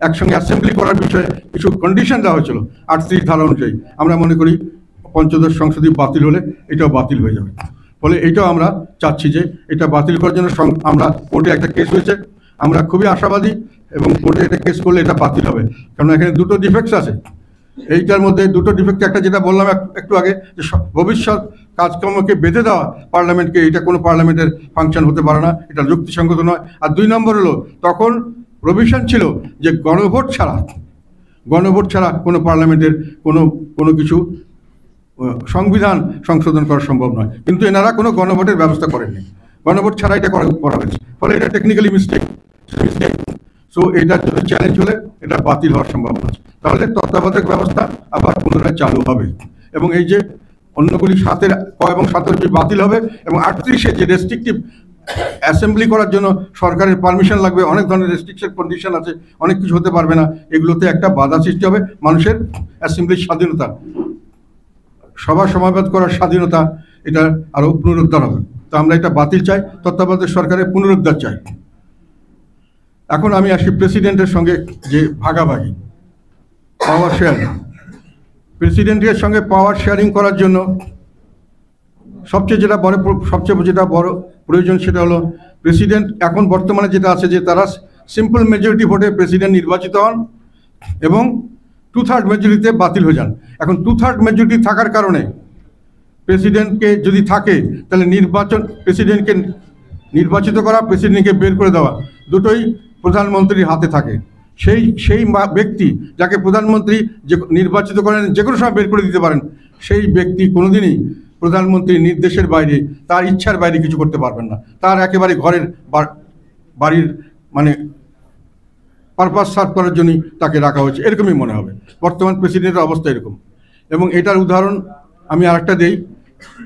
Speaker 1: একসঙ্গে অ্যাসেম্বলি করার বিষয়ে কিছু কন্ডিশন দেওয়া হয়েছিল 38 ধারা অনুযায়ী। আমরা মনে করি পঞ্চদশ সংশোধনী বাতিল হলে এটাও বাতিল হয়ে যাবে। ফলে এটাও আমরা চাচ্ছি যে এটা বাতিল করার জন্য আমরা কোর্টে একটা কেস হয়েছে, আমরা খুবই আশাবাদী এবং কোর্টে এটা কেস করলে এটা বাতিল হবে, কারণ এখানে দুটো ডিফেক্টস আছে। এইটার মধ্যে দুটো ডিফেক্ট, একটা যেটা বললাম একটু আগে যে ভবিষ্যৎ কাজকর্মকে বেঁধে দেওয়া পার্লামেন্টকে, এটা কোনো পার্লামেন্টের ফাংশন হতে পারে না, এটা যুক্তিসঙ্গত নয়। আর 2 নম্বর হলো তখন প্রভিশন ছিল যে গণভোট ছাড়া কোনো পার্লামেন্টের কোনো কিছু সংবিধান সংশোধন করা সম্ভব নয়, কিন্তু এনারা কোনো গণভোটের ব্যবস্থা করেননি, গণভোট ছাড়া এটা করা হয়েছে, ফলে এটা টেকনিক্যালি মিস্টেক। সো এটার জন্য চ্যালেঞ্জ হলে এটা বাতিল হওয়ার সম্ভাবনা আছে। তাহলে তত্ত্বাবধায়ক ব্যবস্থা আবার পুনরায় চালু হবে এবং এই যে অন্যগুলি 7-এর ক এবং 7-এর বাতিল হবে এবং 38-এ যে রেস্ট্রিকটিভ অ্যাসেম্বলি করার জন্য সরকারের পারমিশন লাগবে, অনেক ধরনের রেস্ট্রিকশন কন্ডিশন আছে, অনেক কিছু হতে পারবে না, এগুলোতে একটা বাধা সৃষ্টি হবে। মানুষের অ্যাসেম্বলির স্বাধীনতা, সভা সমাবেশ করার স্বাধীনতা, এটা আরও পুনরুদ্ধার হবে। তো আমরা এটা বাতিল চাই, তত্ত্বাবধায়ক সরকারের পুনরুদ্ধার চাই। এখন আমি আসি প্রেসিডেন্টের সঙ্গে যে ভাগাভাগি, পাওয়ার শেয়ারিং। প্রেসিডেন্টের সঙ্গে পাওয়ার শেয়ারিং করার জন্য সবচেয়ে যেটা বড় প্রয়োজন সেটা হলো প্রেসিডেন্ট এখন বর্তমানে যেটা আছে যে তারা সিম্পল মেজরিটি ভোটে প্রেসিডেন্ট নির্বাচিত হন এবং 2/3 মেজরিটিতে বাতিল হয়ে যান। এখন 2/3 মেজরিটি থাকার কারণে প্রেসিডেন্টকে যদি থাকে তাহলে প্রেসিডেন্টকে নির্বাচিত করা, প্রেসিডেন্টকে বের করে দেওয়া, দুটোই প্রধানমন্ত্রীর হাতে থাকে। সেই ব্যক্তি যাকে প্রধানমন্ত্রী যে নির্বাচিত করেন, যে কোনো সময় বের করে দিতে পারেন, সেই ব্যক্তি কোনোদিনই প্রধানমন্ত্রীর নির্দেশের বাইরে, তার ইচ্ছার বাইরে কিছু করতে পারবেন না। তার একেবারে বাড়ির মানে পারপাস সার্ভ করার জন্যই তাকে রাখা হয়েছে, এরকমই মনে হবে। বর্তমান প্রেসিডেন্টের অবস্থা এরকম। এবং এটার উদাহরণ আমি আরেকটা দিই।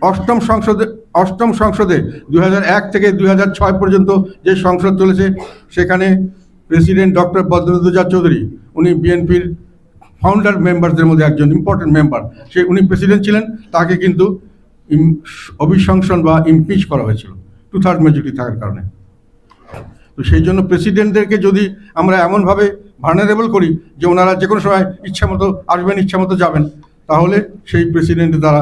Speaker 1: অষ্টম সংসদে 2001 থেকে 2006 পর্যন্ত যে সংসদ চলেছে, সেখানে প্রেসিডেন্ট ডক্টর বদরুদ্দোজা চৌধুরী, উনি বিএনপির ফাউন্ডার মেম্বারদের মধ্যে একজন ইম্পর্টেন্ট মেম্বার, উনি প্রেসিডেন্ট ছিলেন, তাকে কিন্তু অভিশংসন বা ইমপিচ করা হয়েছিল 2/3 মেজরিটি থাকার কারণে। তো সেই জন্য প্রেসিডেন্টদেরকে যদি আমরা এমনভাবে ভার্নারেবল করি যে ওনারা যে কোনো সময় ইচ্ছা মতো আসবেন, ইচ্ছা মতো যাবেন, তাহলে সেই প্রেসিডেন্টের দ্বারা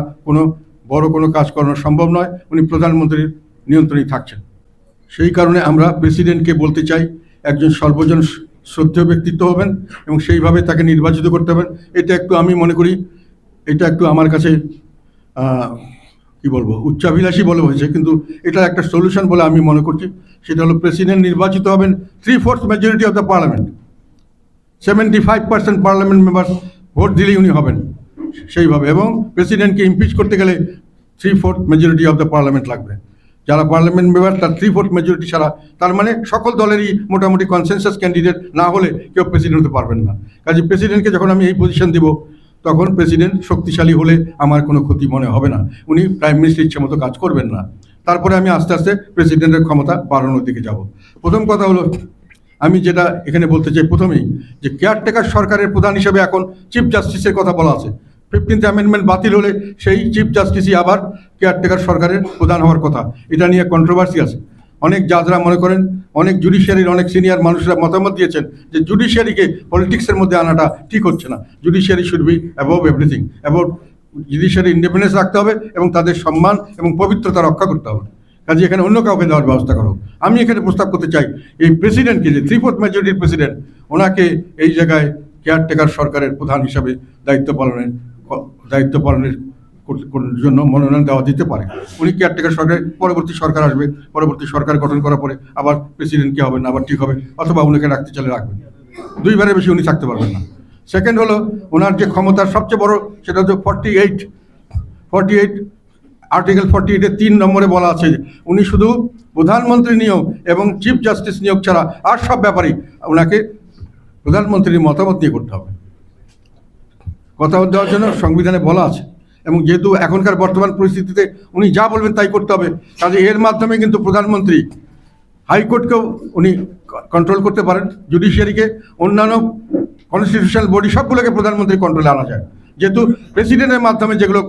Speaker 1: বড় কোনো কাজ করানো সম্ভব নয়। উনি প্রধানমন্ত্রীর নিয়ন্ত্রণেই থাকছেন। সেই কারণে আমরা প্রেসিডেন্টকে বলতে চাই একজন সর্বজন শ্রদ্ধেয় ব্যক্তিত্ব হবেন এবং সেইভাবে তাকে নির্বাচিত করতে হবেন। এটা একটু আমি মনে করি এটা একটু আমার কাছে কি বলবো উচ্চাভিলাষী বলে হয়েছে, কিন্তু এটা একটা সলিউশন বলে আমি মনে করছি। সেটা হলো প্রেসিডেন্ট নির্বাচিত হবেন 3/4 majority of the parliament, 75% parliament member vote দিলেই উনি হবেন সেইভাবে। এবং প্রেসিডেন্টকে ইমপিচ করতে গেলে 3/4 মেজরিটি অফ দ্য পার্লামেন্ট লাগবে। যারা পার্লামেন্ট মেম্বার তার 3/4 মেজরিটি ছাড়া, তার মানে সকল দলেরই মোটামুটি কনসেনসাস ক্যান্ডিডেট না হলে কেউ প্রেসিডেন্ট হতে পারবেন না। কাজে প্রেসিডেন্টকে যখন আমি এই পজিশন দিব, তখন প্রেসিডেন্ট শক্তিশালী হলে আমার কোনো ক্ষতি মনে হবে না, উনি প্রাইম মিনিস্টার ইচ্ছে মতো কাজ করবেন না। তারপরে আমি আস্তে আস্তে প্রেসিডেন্টের ক্ষমতা বাড়ানোর দিকে যাব। প্রথম কথা হলো, আমি যেটা এখানে বলতে চাই প্রথমেই, যে কেয়ারটেকার সরকারের প্রধান হিসেবে এখন চিফ জাস্টিসের কথা বলা আছে। 15th অ্যামেন্ডমেন্ট বাতিল হলে সেই চিফ জাস্টিসই আবার কেয়ারটেকার সরকারের প্রধান হওয়ার কথা। এটা নিয়ে কন্ট্রোভার্সি আছে। অনেক জাজরা মনে করেন, অনেক জুডিশিয়ারির অনেক সিনিয়র মানুষরা মতামত দিয়েছেন যে জুডিশিয়ারিকে পলিটিক্সের মধ্যে আনাটা ঠিক হচ্ছে না। Judiciary should be above everything, about judiciary independence রাখতে হবে এবং তাদের সম্মান এবং পবিত্রতা রক্ষা করতে হবে। কাজে এখানে অন্য কাউকে দেওয়ার ব্যবস্থা করো। আমি এখানে প্রস্তাব করতে চাই এই প্রেসিডেন্টকে, যে 3/4 মেজরিটির প্রেসিডেন্ট, ওনাকে এই জায়গায় কেয়ারটেকার সরকারের প্রধান হিসাবে দায়িত্ব পালনের জন্য মনোনয়ন দেওয়া যেতে পারে। উনি কেয়ারটেকার সরকারের পরবর্তী সরকার আসবে, পরবর্তী সরকার গঠন করার পরে আবার প্রেসিডেন্ট কে হবেন, আবার ঠিক হবে, অথবা উনাকে রাখতে চাইলে রাখবেন। 2বারের বেশি উনি থাকতে পারবেন না। সেকেন্ড হলো, ওনার যে ক্ষমতার সবচেয়ে বড় সেটা হচ্ছে 48 আর্টিকেল 48-এর 3 নম্বরে বলা আছে উনি শুধু প্রধানমন্ত্রী নিয়োগ এবং চিফ জাস্টিস নিয়োগ ছাড়া আর সব ব্যাপারেই ওনাকে প্রধানমন্ত্রীর মতামত নিয়ে করতে হবে। কথা দেওয়ার জন্য সংবিধানে বলা আছে, এবং যেহেতু এখনকার বর্তমান পরিস্থিতিতে উনি যা বলবেন তাই করতে হবে, কাজে এর মাধ্যমে কিন্তু প্রধানমন্ত্রী হাইকোর্টকেও উনি কন্ট্রোল করতে পারেন, জুডিশিয়ারিকে, অন্যান্য কনস্টিটিউশনাল বডি সবগুলোকে প্রধানমন্ত্রী কন্ট্রোলে আনা যায়। যেহেতু প্রেসিডেন্টের মাধ্যমে যেগুলো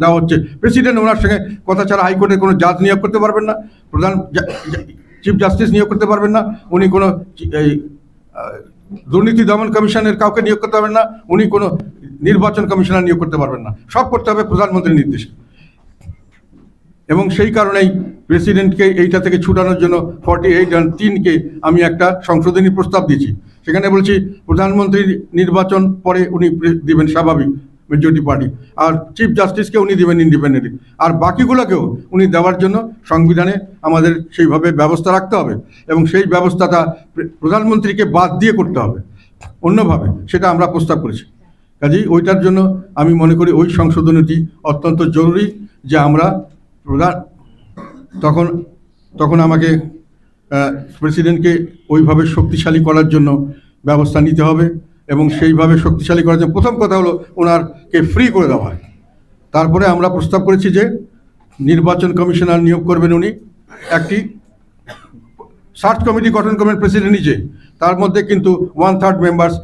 Speaker 1: দেওয়া হচ্ছে, প্রেসিডেন্ট ওনার সঙ্গে কথা ছাড়া হাইকোর্টের কোনো জাজ নিয়োগ করতে পারবেন না, চিফ জাস্টিস নিয়োগ করতে পারবেন না, উনি কোনো দুর্নীতি দমন কমিশনের কাউকে নিয়োগ করতে পারবেন না, উনি কোনো নির্বাচন কমিশনার নিয়োগ করতে পারবেন না, সব করতে হবে প্রধানমন্ত্রীর নির্দেশে। এবং সেই কারণেই প্রেসিডেন্টকে এইটা থেকে ছুটানোর জন্য 48(3)কে আমি একটা সংশোধনী প্রস্তাব দিয়েছি। সেখানে বলছি প্রধানমন্ত্রীর নির্বাচন পরে উনি দিবেন স্বাভাবিক মেজরিটি পার্টি, আর চিফ জাস্টিসকে উনি দিবেন ইন্ডিপেন্ডেন্টলি, আর বাকিগুলোকেও উনি দেওয়ার জন্য সংবিধানে আমাদের সেইভাবে ব্যবস্থা রাখতে হবে, এবং সেই ব্যবস্থাটা প্রধানমন্ত্রীকে বাদ দিয়ে করতে হবে অন্যভাবে, সেটা আমরা প্রস্তাব করেছি। কাজেই ওইটার জন্য আমি মনে করি ওই সংশোধনীটি অত্যন্ত জরুরি, যে আমরা তখন আমাকে প্রেসিডেন্টকে ওইভাবে শক্তিশালী করার জন্য ব্যবস্থা নিতে হবে, এবং সেইভাবে শক্তিশালী করার জন্য প্রথম কথা হলো ওনারকে ফ্রি করে দেওয়া হয়। তারপরে আমরা প্রস্তাব করেছি যে নির্বাচন কমিশনার নিয়োগ করবেন উনি, একটি সার্চ কমিটি গঠন করবেন প্রেসিডেন্ট নিজে, তার মধ্যে কিন্তু 1/3 মেম্বার্স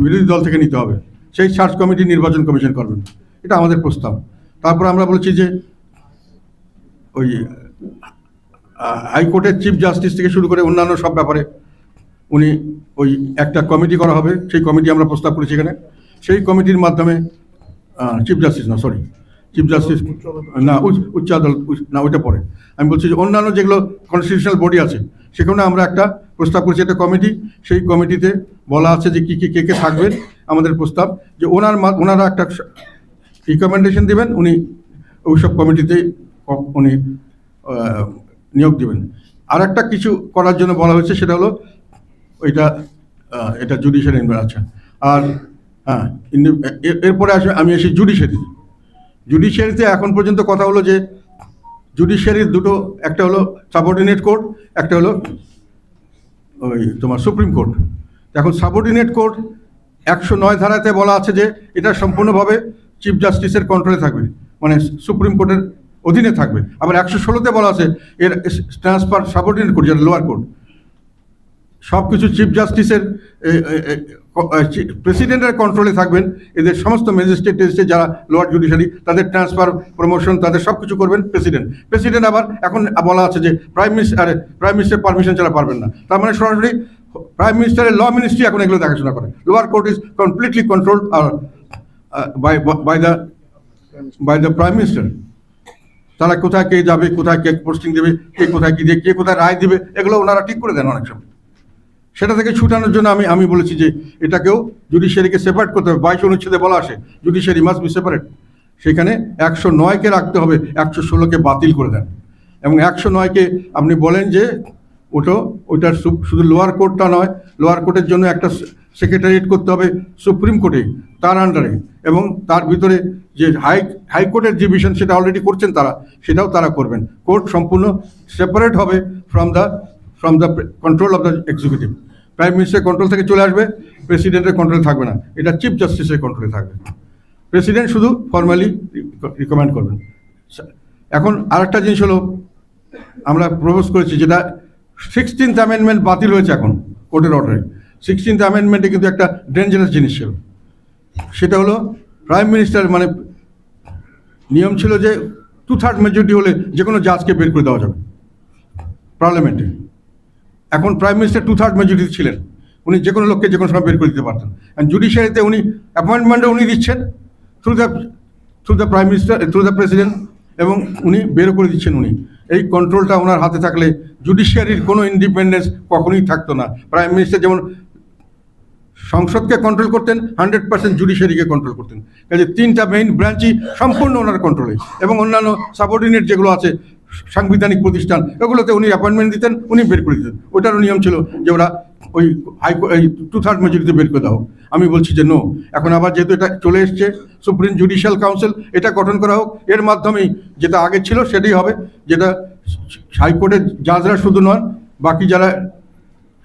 Speaker 1: বিরোধী দল থেকে নিতে হবে, সেই সার্চ কমিটি নির্বাচন কমিশন করবেন, এটা আমাদের প্রস্তাব। তারপর আমরা বলছি যে ওই হাইকোর্টের চিফ জাস্টিস থেকে শুরু করে অন্যান্য সব ব্যাপারে উনি ওই একটা কমিটি করা হবে, সেই কমিটি আমরা প্রস্তাব করেছি এখানে। সেই কমিটির মাধ্যমে চিফ জাস্টিস না, উচ্চ আদালত না, ওইটা পরে। আমি বলছি যে অন্যান্য যেগুলো কনস্টিটিউশনাল বডি আছে সেখানে আমরা একটা প্রস্তাব করেছি, একটা কমিটি। সেই কমিটিতে বলা আছে যে কে কে থাকবেন। আমাদের প্রস্তাব যে ওনারা একটা রিকমেন্ডেশন দেবেন, উনি ওইসব কমিটিতে উনি নিয়োগ দেবেন। আর একটা কিছু করার জন্য বলা হয়েছে, সেটা হলো এটা জুডিশিয়ারি আছে। আর হ্যাঁ, এরপরে আমি আসি জুডিশিয়ারিতে এখন পর্যন্ত কথা হলো যে জুডিশিয়ারির দুটো, একটা হলো সাবঅর্ডিনেট কোর্ট, একটা হলো ওই তোমার সুপ্রিম কোর্ট। এখন সাবঅর্ডিনেট কোর্ট 109 ধারাতে বলা আছে যে এটা সম্পূর্ণভাবে চিফ জাস্টিসের কন্ট্রোলে থাকবে, মানে সুপ্রিম কোর্টের অধীনে থাকবে। আবার 116-তে বলা আছে এর ট্রান্সফার সাবঅর্ডিনেট কোর্ট, যেটা লোয়ার কোর্ট, সব কিছু চিফ জাস্টিসের প্রেসিডেন্টের কন্ট্রোলে থাকবেন। এদের সমস্ত ম্যাজিস্ট্রেট যারা লোয়ার জুডিশিয়ারি তাদের ট্রান্সফার, প্রমোশন, তাদের সব কিছু করবেন প্রেসিডেন্ট আবার এখন বলা আছে যে প্রাইম মিনিস্টার পারমিশন ছাড়া পারবেন না। তার মানে সরাসরি প্রাইম মিনিস্টারের ল মিনিস্ট্রি এখন এগুলো দেখাশোনা করে। Lower court is completely controlled by the prime minister. তারা কোথায় কে যাবে, কোথায় কে পোস্টিং দেবে, কে কোথায় কী দিয়ে, কে কোথায় রায় দেবে, এগুলো ওনারা ঠিক করে দেন অনেক সময়। সেটা থেকে ছুটানোর জন্য আমি বলেছি যে এটাকেও জুডিশিয়ারিকে সেপারেট করতে হবে। 22 অনুচ্ছেদে বলা আসে জুডিশিয়ারি মাস্ট বি সেপারেট। সেখানে 109কে রাখতে হবে, 116কে বাতিল করে দেন। এবং 109কে আপনি বলেন যে ওটার শুধু লোয়ার কোর্টটা নয়, লোয়ার কোর্টের জন্য একটা সেক্রেটারিয়েট করতে হবে সুপ্রিম কোর্টে, তার আন্ডারে, এবং তার ভিতরে যে হাইকোর্টের যে ভিশন সেটা অলরেডি করছেন তারা, সেটাও তারা করবেন। কোর্ট সম্পূর্ণ সেপারেট হবে from the control of the executive. Prime মিনিস্টারের কন্ট্রোল থেকে চলে আসবে, প্রেসিডেন্টের কন্ট্রোলে থাকবে না, এটা চিফ জাস্টিসের কন্ট্রোলে থাকবে। প্রেসিডেন্ট শুধু ফর্মালি রিকমেন্ড করবেন। এখন আরেকটা জিনিস হলো, আমরা প্রপোজ করেছি যেটা 16th অ্যামেন্ডমেন্ট বাতিল হয়েছে এখন কোর্টের অর্ডারে। 16th অ্যামেন্ডমেন্টে কিন্তু একটা ডেঞ্জারাস জিনিস ছিল, সেটা হলো প্রাইম মিনিস্টার মানে নিয়ম ছিল যে 2/3 মেজরিটি হলে যে কোনো জাজকে বের করে দেওয়া যাবে পার্লামেন্টে। এখন প্রাইম মিনিস্টার 2/3 মেজরিটি ছিলেন, উনি যে কোনো লোককে যে কোনো সময় বের করে দিতে পারতেন। জুডিশিয়ারিতে উনি অ্যাপয়েন্টমেন্টও উনি দিচ্ছেন through the prime minister, through the president, এবং উনি বেরও করে দিচ্ছেন উনি। এই কন্ট্রোলটা ওনার হাতে থাকলে জুডিশিয়ারির কোনো ইন্ডিপেন্ডেন্স কখনোই থাকতো না। প্রাইম মিনিস্টার যেমন সংসদকে কন্ট্রোল করতেন, 100% জুডিশিয়ারিকে কন্ট্রোল করতেন। কাজে 3টা মেইন ব্রাঞ্চই সম্পূর্ণ ওনার কন্ট্রোলে, এবং অন্যান্য সাবঅর্ডিনেট যেগুলো আছে সাংবিধানিক প্রতিষ্ঠান, ওগুলোতে উনি অ্যাপয়েন্টমেন্ট দিতেন, উনি বের করে দিতেন। ওটারও নিয়ম ছিল যে ওরা ওই 2/3 মেজরিটিতে বের করে দাও। আমি বলছি যে নো, এখন আবার যেহেতু এটা চলে এসছে সুপ্রিম জুডিশিয়াল কাউন্সিল, এটা গঠন করা হোক, এর মাধ্যমেই যেটা আগে ছিল সেটাই হবে, যেটা হাইকোর্টের জাজরা শুধু নন, বাকি যারা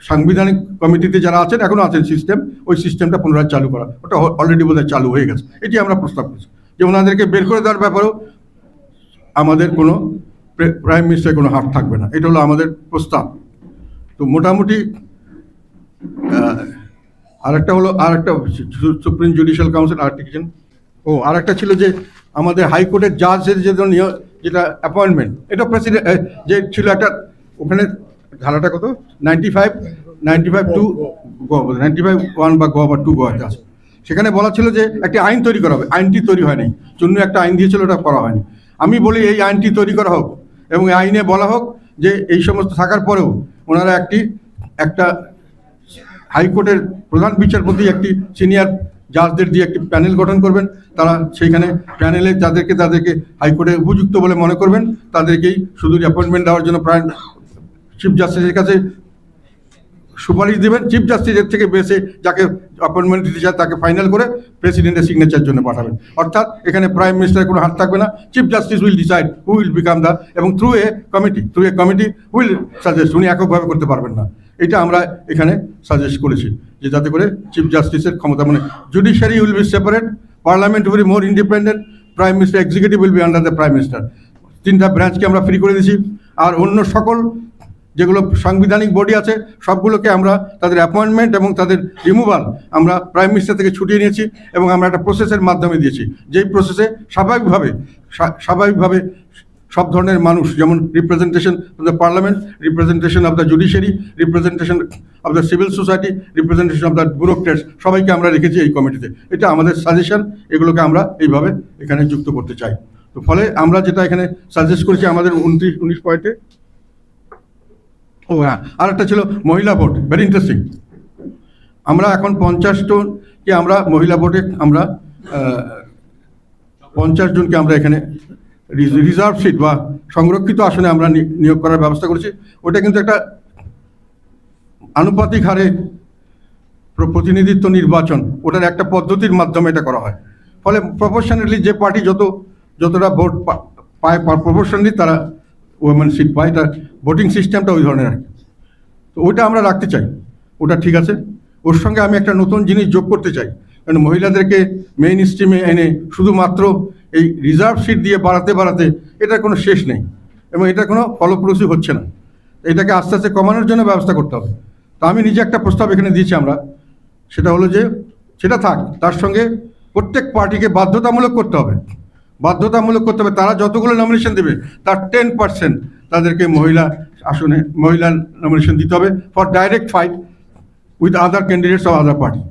Speaker 1: সাংবিধানিক কমিটিতে যারা আছেন, এখনও আছেন সিস্টেম, ওই সিস্টেমটা পুনরায় চালু করা। ওটা অলরেডি বোধহয় চালু হয়ে গেছে। এটি আমরা প্রস্তাব করছি যে ওনাদেরকে বের করে দেওয়ার ব্যাপারেও আমাদের কোনো প্রাইম মিনিস্টারের কোনো হাত থাকবে না। এটা হলো আমাদের প্রস্তাব। তো মোটামুটি আরেকটা সুপ্রিম জুডিশিয়াল কাউন্সিল আর্টিকেল, আরেকটা ছিল যে আমাদের হাইকোর্টের জাজের যেটা অ্যাপয়েন্টমেন্ট, এটা প্রেসিডেন্ট যে ছিল একটা, ওখানে ধারাটা কত 95(1) বা 2 গোয়াতে আছে। সেখানে বলা ছিল যে একটি আইন তৈরি করা হবে, আইনটি তৈরি হয়নি। চুন্নু একটা আইন দিয়েছিল, ওটা করা হয়নি। আমি বলি এই আইনটি তৈরি করা হোক, এবং এই আইনে বলা হোক যে এই সমস্ত থাকার পরেও ওনারা একটা হাইকোর্টের প্রধান বিচারপতি একটি সিনিয়র জাজদের দিয়ে একটি প্যানেল গঠন করবেন। তারা সেইখানে প্যানেলে তাদেরকে হাইকোর্টে উপযুক্ত বলে মনে করবেন, তাদেরকেই শুধু অ্যাপয়েন্টমেন্ট দেওয়ার জন্য প্রায় চিফ জাস্টিসের কাছে সুপারিশ দেবেন। চিফ জাস্টিসের থেকে বেসে যাকে অ্যাপয়েন্টমেন্ট দিতে চায় তাকে ফাইনাল করে প্রেসিডেন্টের সিগনেচার জন্য পাঠাবেন। অর্থাৎ এখানে প্রাইম মিনিস্টারের কোনো হাত থাকবে না। Chief justice will decide who will become the, এবং through a committee will suggest, উনি এককভাবে করতে পারবেন না। এটা আমরা এখানে সাজেস্ট করেছি যে যাতে করে চিফ জাস্টিসের ক্ষমতা, মানে judiciary will be separate, parliament will be more independent, prime minister executive will be under the prime minister. 3টা ব্রাঞ্চকে আমরা ফ্রি করে দিয়েছি। আর অন্য সকল যেগুলো সাংবিধানিক বডি আছে সবগুলোকে আমরা তাদের অ্যাপয়েন্টমেন্ট এবং তাদের রিমুভাল আমরা প্রাইম মিনিস্টার থেকে ছুটিয়ে নিয়েছি, এবং আমরা একটা প্রসেসের মাধ্যমে দিয়েছি, যেই প্রসেসে স্বাভাবিকভাবে সব ধরনের মানুষ, যেমন representation of the parliament, representation of the judiciary, representation of the civil society, representation of the bureaucrats, সবাইকে আমরা রেখেছি এই কমিটিতে। এটা আমাদের সাজেশন, এগুলোকে আমরা এইভাবে এখানে যুক্ত করতে চাই। তো ফলে আমরা যেটা এখানে সাজেস্ট করেছি আমাদের 19 পয়েন্টে, হ্যাঁ, আরেকটা ছিল মহিলা ভোট, ভেরি ইন্টারেস্টিং। আমরা এখন 50জনকে আমরা মহিলা ভোটে আমরা 50 জনকে আমরা এখানে রিজার্ভ সিট বা সংরক্ষিত আসনে আমরা নিয়োগ করার ব্যবস্থা করেছি। ওটা কিন্তু একটা আনুপাতিক হারে প্রতিনিধিত্ব নির্বাচন, ওটার একটা পদ্ধতির মাধ্যমে এটা করা হয়। ফলে প্রপোর্শনালি যে পার্টি যতটা ভোট পায় প্রপোর্শনালি তারা ওমেন সিট পায়। এটা ভোটিং সিস্টেমটা ওই ধরনের আর কি। তো ওইটা আমরা রাখতে চাই, ওটা ঠিক আছে। ওর সঙ্গে আমি একটা নতুন জিনিস যোগ করতে চাই, কারণ মহিলাদেরকে মেইন স্ট্রিমে এনে শুধুমাত্র এই রিজার্ভ সিট দিয়ে বাড়াতে এটার কোনো শেষ নেই, এবং এটা কোনো ফলপ্রসূ হচ্ছে না। এটাকে আস্তে আস্তে কমানোর জন্য ব্যবস্থা করতে হবে। তা আমি নিজে একটা প্রস্তাব এখানে দিয়েছি আমরা, সেটা হলো যে সেটা থাক, তার সঙ্গে প্রত্যেক পার্টিকে বাধ্যতামূলক করতে হবে, তারা যতগুলো নমিনেশন দেবে তার 10% তাদেরকে মহিলা আসনে মহিলা নমিনেশন দিতে হবে for direct fight with other candidates of other party.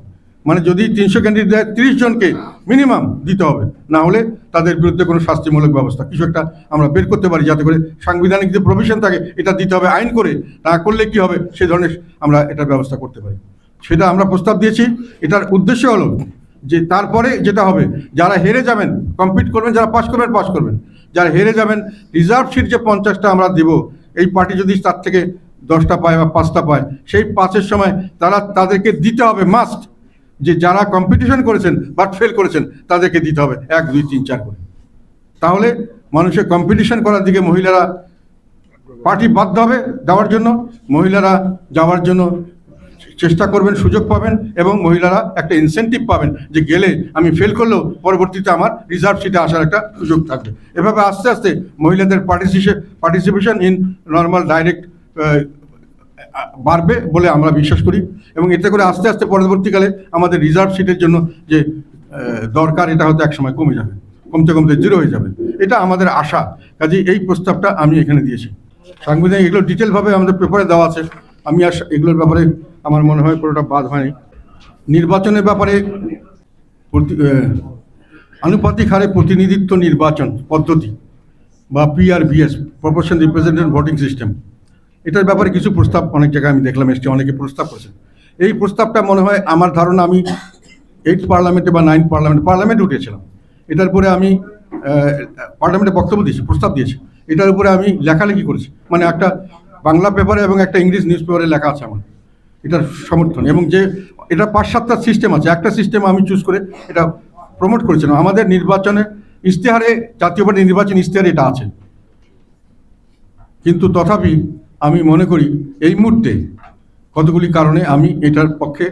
Speaker 1: মানে যদি 300 ক্যান্ডিডেট দেয় 30 জনকে মিনিমাম দিতে হবে, না হলে তাদের বিরুদ্ধে কোনো শাস্তিমূলক ব্যবস্থা কিছু একটা আমরা বের করতে পারি, যাতে করে সাংবিধানিক যে প্রভিশন থাকে এটা দিতে হবে আইন করে, তা করলে কি হবে সেই ধরনের আমরা এটার ব্যবস্থা করতে পারি, সেটা আমরা প্রস্তাব দিয়েছি। এটার উদ্দেশ্য হলো যে তারপরে যেটা হবে, যারা হেরে যাবেন কমপ্লিট করবেন, যারা পাস করবেন, যারা হেরে যাবেন রিজার্ভ সিট যে 50টা আমরা দেব, এই পার্টি যদি তার থেকে 10টা পায় বা 5টা পায়, সেই 5-এর সময় তাদেরকে দিতে হবে মাস্ট, যে যারা কম্পিটিশন করেছেন বাট ফেল করেছেন তাদেরকে দিতে হবে 1, 2, 3, 4 করে। তাহলে মানুষের কম্পিটিশন করার দিকে মহিলারা পার্টি বাধ্য হবে দেওয়ার জন্য, মহিলারা যাওয়ার জন্য চেষ্টা করবেন, সুযোগ পাবেন, এবং মহিলারা একটা ইনসেন্টিভ পাবেন যে গেলে আমি ফেল করলেও পরবর্তীতে আমার রিজার্ভ সিটে আসার একটা সুযোগ থাকবে। এভাবে আস্তে আস্তে মহিলাদের পার্টিসিপেশন ইন নর্মাল ডাইরেক্ট বাড়বে বলে আমরা বিশ্বাস করি, এবং এতে করে আস্তে আস্তে পরবর্তীকালে আমাদের রিজার্ভ সিটের জন্য যে দরকার এটা হয়তো একসময় কমে যাবে, কমতে 0 হয়ে যাবে, এটা আমাদের আশা। কাজেই এই প্রস্তাবটা আমি এখানে দিয়েছি। সাংবিধানিক এগুলো ডিটেলভাবে আমাদের পেপারে দেওয়া আছে, আমি আর এগুলোর ব্যাপারে আমার মনে হয় পুরোটা বাদ হয়নি। নির্বাচনের ব্যাপারে আনুপাতিক হারে প্রতিনিধিত্ব নির্বাচন পদ্ধতি বা PRBS, proportion representative voting system, এটার ব্যাপারে কিছু প্রস্তাব অনেক জায়গায় আমি দেখলাম এসছে, অনেকে প্রস্তাব করেছেন। এই প্রস্তাবটা মনে হয় আমার ধারণা, আমি 8th পার্লামেন্টে বা 9th পার্লামেন্টে উঠেছিলাম, এটার উপরে আমি পার্লামেন্টে বক্তব্য দিয়েছি, প্রস্তাব দিয়েছি, এটার উপরে আমি লেখালেখি করেছি, মানে একটা বাংলা পেপারে এবং একটা ইংলিশ নিউজ পেপারে লেখা আছে আমার এটার সমর্থন, এবং যে এটা 5-7টা সিস্টেম আছে, একটা সিস্টেম আমি চুজ করে এটা প্রমোট করেছিলাম। আমাদের নির্বাচনে ইশতেহারে, জাতীয় পার্টি নির্বাচন ইশতেহারে এটা আছে, কিন্তু তথাপি আমি মনে করি এই মুহূর্তে কতগুলি কারণে আমি এটার পক্ষে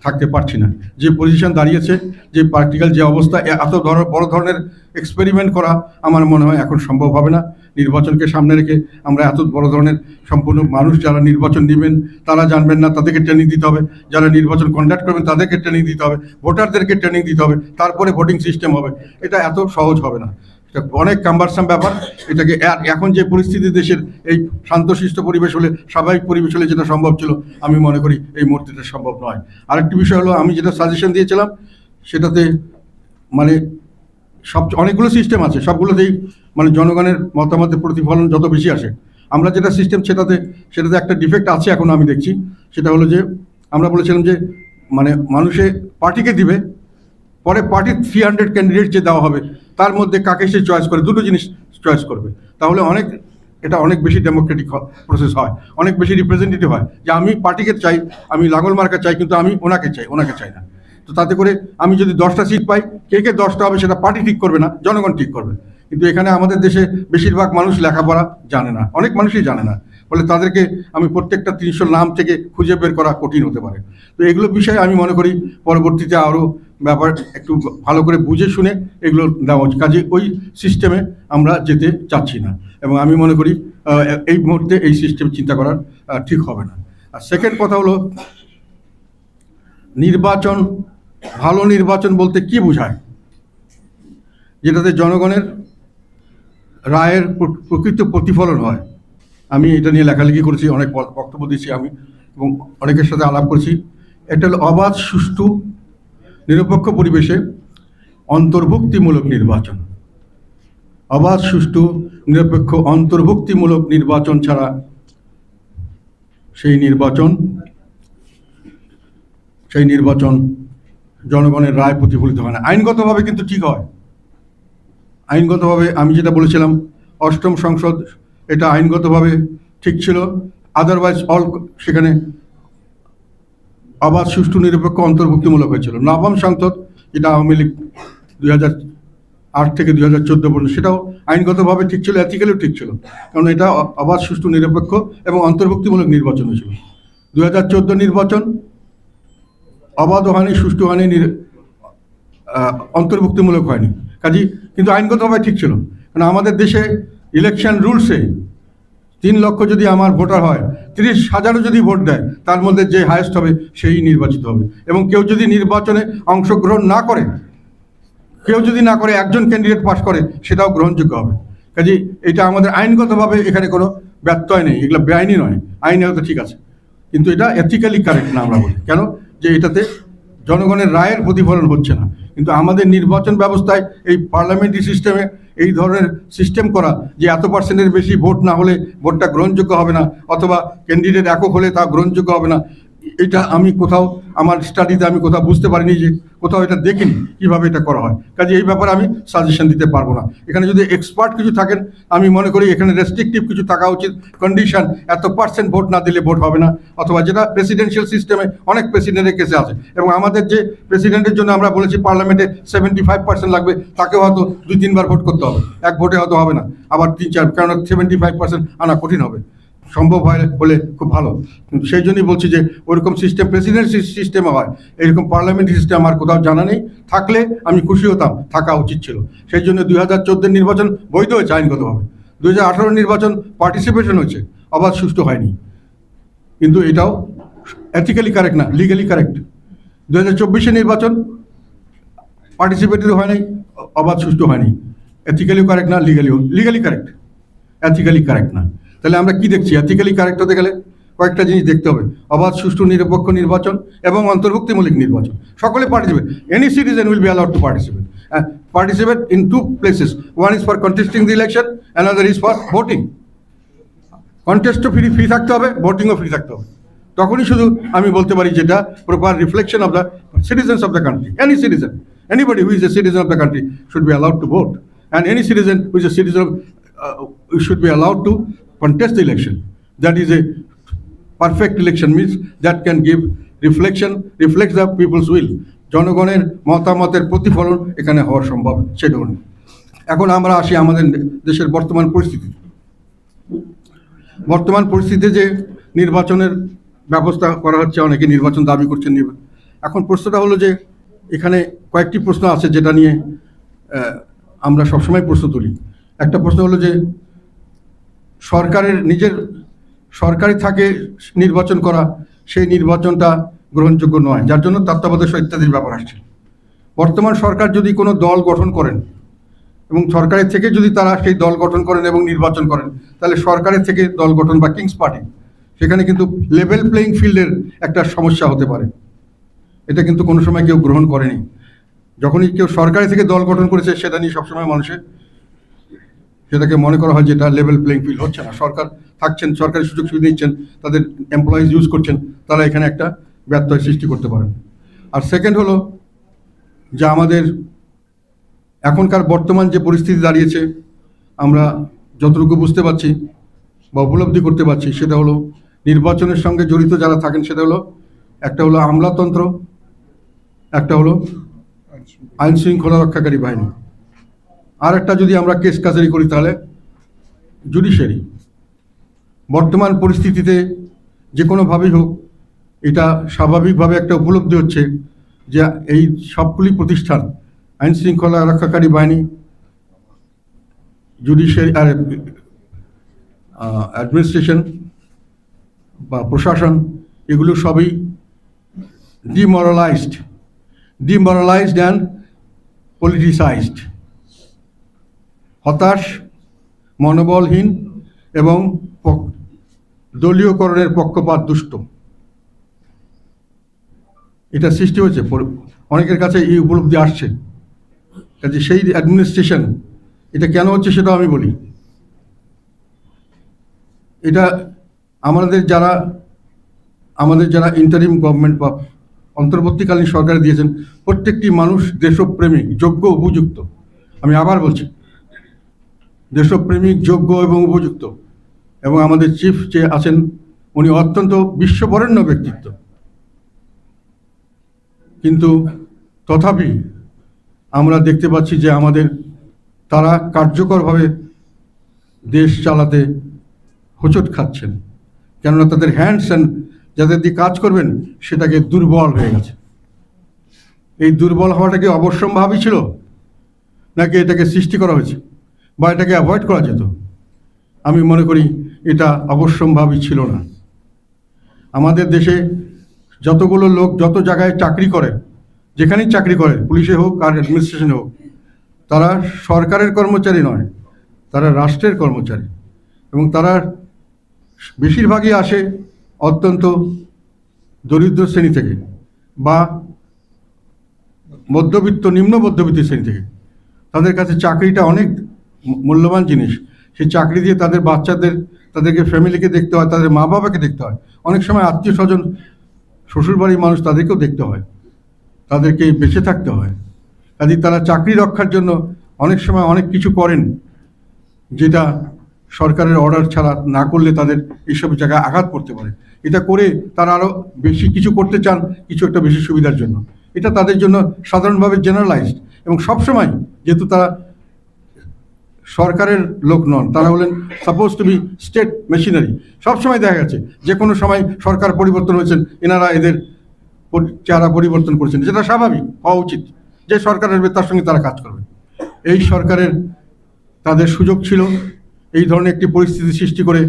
Speaker 1: থাকতে পারছি না। যে পজিশন দাঁড়িয়েছে, যে প্র্যাকটিক্যাল যে অবস্থা, এত বড় ধরনের এক্সপেরিমেন্ট করা আমার মনে হয় এখন সম্ভব হবে না। নির্বাচনকে সামনে রেখে আমরা এত বড় ধরনের সম্পূর্ণ মানুষ যারা নির্বাচন নেবেন তারা জানবেন না, তাদেরকে ট্রেনিং দিতে হবে, যারা নির্বাচন কন্ডাক্ট করবেন তাদেরকে ট্রেনিং দিতে হবে, ভোটারদেরকে ট্রেনিং দিতে হবে, তারপরে ভোটিং সিস্টেম হবে, এটা এত সহজ হবে না, এটা অনেক কাম্বারসাম ব্যাপার। এটাকে এখন যে পরিস্থিতি দেশের, এই শান্তশিষ্ট পরিবেশ হলে, স্বাভাবিক পরিবেশ হলে যেটা সম্ভব ছিল, আমি মনে করি এই মুহূর্তে এটা সম্ভব নয়। আরেকটি বিষয় হলো, আমি যেটা সাজেশন দিয়েছিলাম সেটাতে মানে অনেকগুলো সিস্টেম আছে, সবগুলোতেই মানে জনগণের মতামতের প্রতিফলন যত বেশি আসে, আমরা যেটা সিস্টেম সেটাতে একটা ডিফেক্ট আছে এখনো আমি দেখছি। সেটা হলো যে আমরা বলেছিলাম যে মানে মানুষে পার্টিকে দিবে, পরে পার্টির 300 ক্যান্ডিডেট যে দেওয়া হবে তার মধ্যে কাকে সে চয়েস করে, দুটো জিনিস চয়েস করবে, তাহলে এটা অনেক বেশি ডেমোক্রেটিক প্রসেস হয়, অনেক বেশি রিপ্রেজেন্টেটিভ হয়, যে আমি পার্টিকে চাই, আমি লাঙ্গল মার্কা চাই, কিন্তু আমি ওনাকে চাই না। তো তাতে করে আমি যদি 10টা সিট পাই, কে 10টা হবে সেটা পার্টি ঠিক করবে না, জনগণ ঠিক করবে। কিন্তু এখানে আমাদের দেশে বেশিরভাগ মানুষ লেখাপড়া জানে না, অনেক মানুষই জানে না, বলে তাদেরকে আমি প্রত্যেকটা 300 নাম থেকে খুঁজে বের করা কঠিন হতে পারে। তো এগুলো বিষয়ে আমি মনে করি পরবর্তীতে আরও ব্যাপার একটু ভালো করে বুঝে শুনে এগুলো দেওয়া উচিত। কাজে ওই সিস্টেমে আমরা যেতে চাচ্ছি না, এবং আমি মনে করি এই মুহূর্তে এই সিস্টেম চিন্তা করার ঠিক হবে না। আর সেকেন্ড কথা হলো, নির্বাচন, ভালো নির্বাচন বলতে কি বোঝায়, যেটাতে জনগণের রায়ের প্রকৃত প্রতিফলন হয়। আমি এটা নিয়ে লেখালেখি করেছি, অনেক বক্তব্য দিয়েছি আমি, এবং অনেকের সাথে আলাপ করেছি। এটা হলো অবাধ, সুষ্ঠু, নিরপেক্ষ পরিবেশে অন্তর্ভুক্তিমূলক নির্বাচন। অবাধ, সুষ্ঠু, নিরপেক্ষ অন্তর্ভুক্তিমূলক নির্বাচন ছাড়া সেই নির্বাচন জনগণের রায় প্রতিফলিত হয় না। আইনগতভাবে কিন্তু ঠিক হয়, আইনগতভাবে আমি যেটা বলেছিলাম 8ম সংসদ, এটা আইনগতভাবে ঠিক ছিল, আদারওয়াইজ সেখানে অবাধ, সুষ্ঠু, নিরপেক্ষ অন্তর্ভুক্তিমূলক হয়েছিল। 9ম সংসদ, যেটা আওয়ামী লীগ 2008 থেকে 2014 পর্যন্ত, সেটাও আইনগতভাবে ঠিক ছিল, এথিক্যালিও ঠিক ছিল, কারণ এটা অবাধ, সুষ্ঠু, নিরপেক্ষ এবং অন্তর্ভুক্তিমূলক নির্বাচন হয়েছিল। 2014 নির্বাচন অবাধ হয়নি, সুষ্ঠু হয়নি, অন্তর্ভুক্তিমূলক হয়নি, কাজেই কিন্তু আইনগতভাবে ঠিক ছিল। কারণ আমাদের দেশে ইলেকশন রুলসে 3 লক্ষ যদি আমার ভোটার হয়, 30,000ও যদি ভোট দেয়, তার মধ্যে যে হায়েস্ট হবে সেই নির্বাচিত হবে। এবং কেউ যদি নির্বাচনে অংশগ্রহণ না করে, একজন ক্যান্ডিডেট পাশ করে, সেটাও গ্রহণযোগ্য হবে। কাজে এটা আমাদের আইনগতভাবে এখানে কোনো ব্যত্যয় নেই, এগুলো বেআইনি নয়, আইনে হয়তো ঠিক আছে, কিন্তু এটা এথিক্যালি কারেক্ট না আমরা বলি। কেন? যে এটাতে জনগণের রায়ের প্রতিফলন হচ্ছে না। কিন্তু আমাদের নির্বাচন ব্যবস্থায় এই পার্লামেন্টারি সিস্টেমে এই ধরনের সিস্টেম করা, যে এত পার্সেন্টের বেশি ভোট না হলে ভোটটা গ্রহণযোগ্য হবে না, অথবা ক্যান্ডিডেট একক হলে তা গ্রহণযোগ্য হবে না, এটা আমি কোথাও আমার স্টাডিতে আমি কোথাও বুঝতে পারিনি, যে কোথাও এটা দেখিনি কিভাবে এটা করা হয়। কাজে এই ব্যাপারে আমি সাজেশন দিতে পারবো না। এখানে যদি এক্সপার্ট কিছু থাকেন, আমি মনে করি এখানে রেস্ট্রিকটিভ কিছু থাকা উচিত, কন্ডিশন, এত পার্সেন্ট ভোট না দিলে ভোট হবে না, অথবা যেটা প্রেসিডেন্সিয়াল সিস্টেমে অনেক প্রেসিডেন্টের কেসে আছে। এবং আমাদের যে প্রেসিডেন্টের জন্য আমরা বলেছি পার্লামেন্টে 75% লাগবে, তাকেও হয়তো 2-3 বার ভোট করতে হবে, এক ভোটে হয়তো হবে না, আবার 3-4, কারণ 75% আনা কঠিন হবে। সম্ভব হয় হলে খুব ভালো, কিন্তু সেই জন্যই বলছি যে ওইরকম সিস্টেম প্রেসিডেন্সি সিস্টেমে হয়, এরকম পার্লামেন্টারি সিস্টেম আমার কোথাও জানা নেই। থাকলে আমি খুশি হতাম, থাকা উচিত ছিল। সেই জন্য 2014 নির্বাচন বৈধ হয়েছে আইনগতভাবে, 2018 নির্বাচন পার্টিসিপেশন হয়েছে, অবাধ সুষ্ঠু হয়নি, কিন্তু এটাও এথিক্যালি কারেক্ট না, লিগালি কারেক্ট। 2024 নির্বাচন পার্টিসিপেটরি হয় নাই, অবাধ সুষ্ঠু হয়নি, এথিক্যালিও কারেক্ট না, লিগালি কারেক্ট, এথিক্যালি কারেক্ট না। তাহলে আমরা কি দেখছি? এথিক্যালি কারেক্ট হতে গেলে কয়েকটা জিনিস দেখতে হবে: অবাধ, সুষ্ঠু, নিরপেক্ষ নির্বাচন এবং অন্তর্ভুক্তিমূলক নির্বাচন। সকলে participate, any citizen will be allowed to participate in 2 places. One is for contesting the election, another is for voting. কন্টেস্টও ফ্রি থাকতে হবে, ভোটিংও ফ্রি থাকতে হবে। তখনই শুধু আমি বলতে পারি যেটা proper reflection of the citizens of the country. Any citizen, anybody who is a citizen of the country should be allowed to vote, and any citizen who is a citizen should be allowed to contest the election. That is a perfect election, means that can give reflects the people's will. জনগণের মতামতের প্রতিফলন এখানে হওয়া সম্ভব, সেটাও নেই। এখন আমরা আসি আমাদের দেশের বর্তমান পরিস্থিতিতে যে নির্বাচনের ব্যবস্থা করা হচ্ছে, অনেকে নির্বাচন দাবি করছেন। এখন প্রশ্নটা হলো যে এখানে কয়েকটি প্রশ্ন আছে যেটা নিয়ে আমরা সবসময় প্রশ্ন তুলি। একটা প্রশ্ন হলো যে সরকারের নিজের সরকারি থাকে নির্বাচন করা, সেই নির্বাচনটা গ্রহণযোগ্য নয়, যার জন্য তত্ত্বাবধায়ক ইত্যাদির ব্যাপার আসছে। বর্তমান সরকার যদি কোনো দল গঠন করেন এবং সরকারের থেকে যদি তারা সেই দল গঠন করেন এবং নির্বাচন করেন, তাহলে সরকারের থেকে দল গঠন বা কিংস পার্টি, সেখানে কিন্তু লেভেল প্লেইং ফিল্ডের একটা সমস্যা হতে পারে। এটা কিন্তু কোনো সময় কেউ গ্রহণ করেনি। যখনই কেউ সরকারি থেকে দল গঠন করেছে, সেটা নিয়ে সবসময় মানুষের সেটাকে মনে করা হয় যে এটা লেভেল প্লেইং ফিল্ড হচ্ছে না। সরকার থাকছেন, সরকারি সুযোগ সুবিধা দিচ্ছেন, তাদের এমপ্লয়িজ ইউজ করছেন, তারা এখানে একটা ব্যত্যয় সৃষ্টি করতে পারেন। আর সেকেন্ড হলো যে আমাদের এখনকার বর্তমান যে পরিস্থিতি দাঁড়িয়েছে, আমরা যতটুকু বুঝতে পারছি বা উপলব্ধি করতে পারছি, সেটা হলো নির্বাচনের সঙ্গে জড়িত যারা থাকেন, সেটা হলো একটা হলো আমলাতন্ত্র, একটা হলো আইন শৃঙ্খলা রক্ষাকারী বাহিনী, আর একটা যদি আমরা কেস কাছারি করি তাহলে জুডিশিয়ারি। বর্তমান পরিস্থিতিতে যে কোনোভাবেই হোক, এটা স্বাভাবিকভাবে একটা উপলব্ধি হচ্ছে যে এই সবগুলি প্রতিষ্ঠান, আইন শৃঙ্খলা রক্ষাকারী বাহিনী, জুডিশিয়ারি আর অ্যাডমিনিস্ট্রেশন বা প্রশাসন, এগুলো সবই ডিমোরালাইজড অ্যান্ড পলিটিসাইজড, হতাশ, মনোবলহীন এবং দলীয়করণের পক্ষপাত দুষ্ট, এটা সৃষ্টি হয়েছে। অনেকের কাছে এই উপলব্ধি আসছে। কাজে সেই অ্যাডমিনিস্ট্রেশন, এটা কেন হচ্ছে সেটাও আমি বলি। এটা আমাদের যারা ইন্টারিম গভর্নমেন্ট বা অন্তর্বর্তীকালীন সরকারে দিয়েছেন, প্রত্যেকটি মানুষ দেশপ্রেমিক, যোগ্য, উপযুক্ত। আমি আবার বলছি, দেশপ্রেমিক, যোগ্য এবং উপযুক্ত। এবং আমাদের চিফ যে আছেন, উনি অত্যন্ত বিশ্ববরেণ্য ব্যক্তিত্ব। কিন্তু তথাপি আমরা দেখতে পাচ্ছি যে তারা কার্যকরভাবে দেশ চালাতে হোঁচট খাচ্ছেন, কেননা তাদের হ্যান্ডস অ্যান্ড যাদের দিয়ে কাজ করবেন সেটাকে দুর্বল হয়ে গেছে। এই দুর্বল হওয়াটা কি অবশ্যম্ভাবী ছিল, নাকি এটাকে সৃষ্টি করা হয়েছে, বা এটাকে অ্যাভয়েড করা যেত? আমি মনে করি এটা অবশ্যম্ভাবী ছিল না। আমাদের দেশে যতগুলো লোক যত জায়গায় চাকরি করে, যেখানেই চাকরি করে, পুলিশে হোক আর অ্যাডমিনিস্ট্রেশনে হোক, তারা সরকারের কর্মচারী নয়, তারা রাষ্ট্রের কর্মচারী। এবং তারা বেশিরভাগই আসে অত্যন্ত দরিদ্র শ্রেণী থেকে বা মধ্যবিত্ত, নিম্ন মধ্যবিত্ত শ্রেণী থেকে। তাদের কাছে চাকরিটা অনেক মূল্যবান জিনিস। সেই চাকরি দিয়ে তাদের বাচ্চাদের, তাদেরকে ফ্যামিলিকে দেখতে হয়, তাদের মা বাবাকে দেখতে হয়, অনেক সময় আত্মীয় স্বজন, শ্বশুরবাড়ির মানুষ, তাদেরকেও দেখতে হয়, তাদেরকে বেঁচে থাকতে হয়। কাজে তারা চাকরি রক্ষার জন্য অনেক সময় অনেক কিছু করেন, যেটা সরকারের অর্ডার ছাড়া না করলে তাদের এইসব জায়গায় আঘাত করতে পারে। এটা করে তারা আরও বেশি কিছু করতে চান, কিছু একটা বেশি সুবিধার জন্য। এটা তাদের জন্য সাধারণভাবে জেনারেলাইজড। এবং সবসময়, যেহেতু তারা সরকারের লোক নন, তারা হলেন suppose to be state machinery, সবসময় দেখা গেছে যে কোনো সময় সরকার পরিবর্তন হয়েছেন, এনারা এদের চেহারা পরিবর্তন করেছেন, যেটা স্বাভাবিক হওয়া উচিত, যে সরকার আসবে তার সঙ্গে তারা কাজ করবে। এই সরকারের তাদের সুযোগ ছিল এই ধরনের একটি পরিস্থিতি সৃষ্টি করে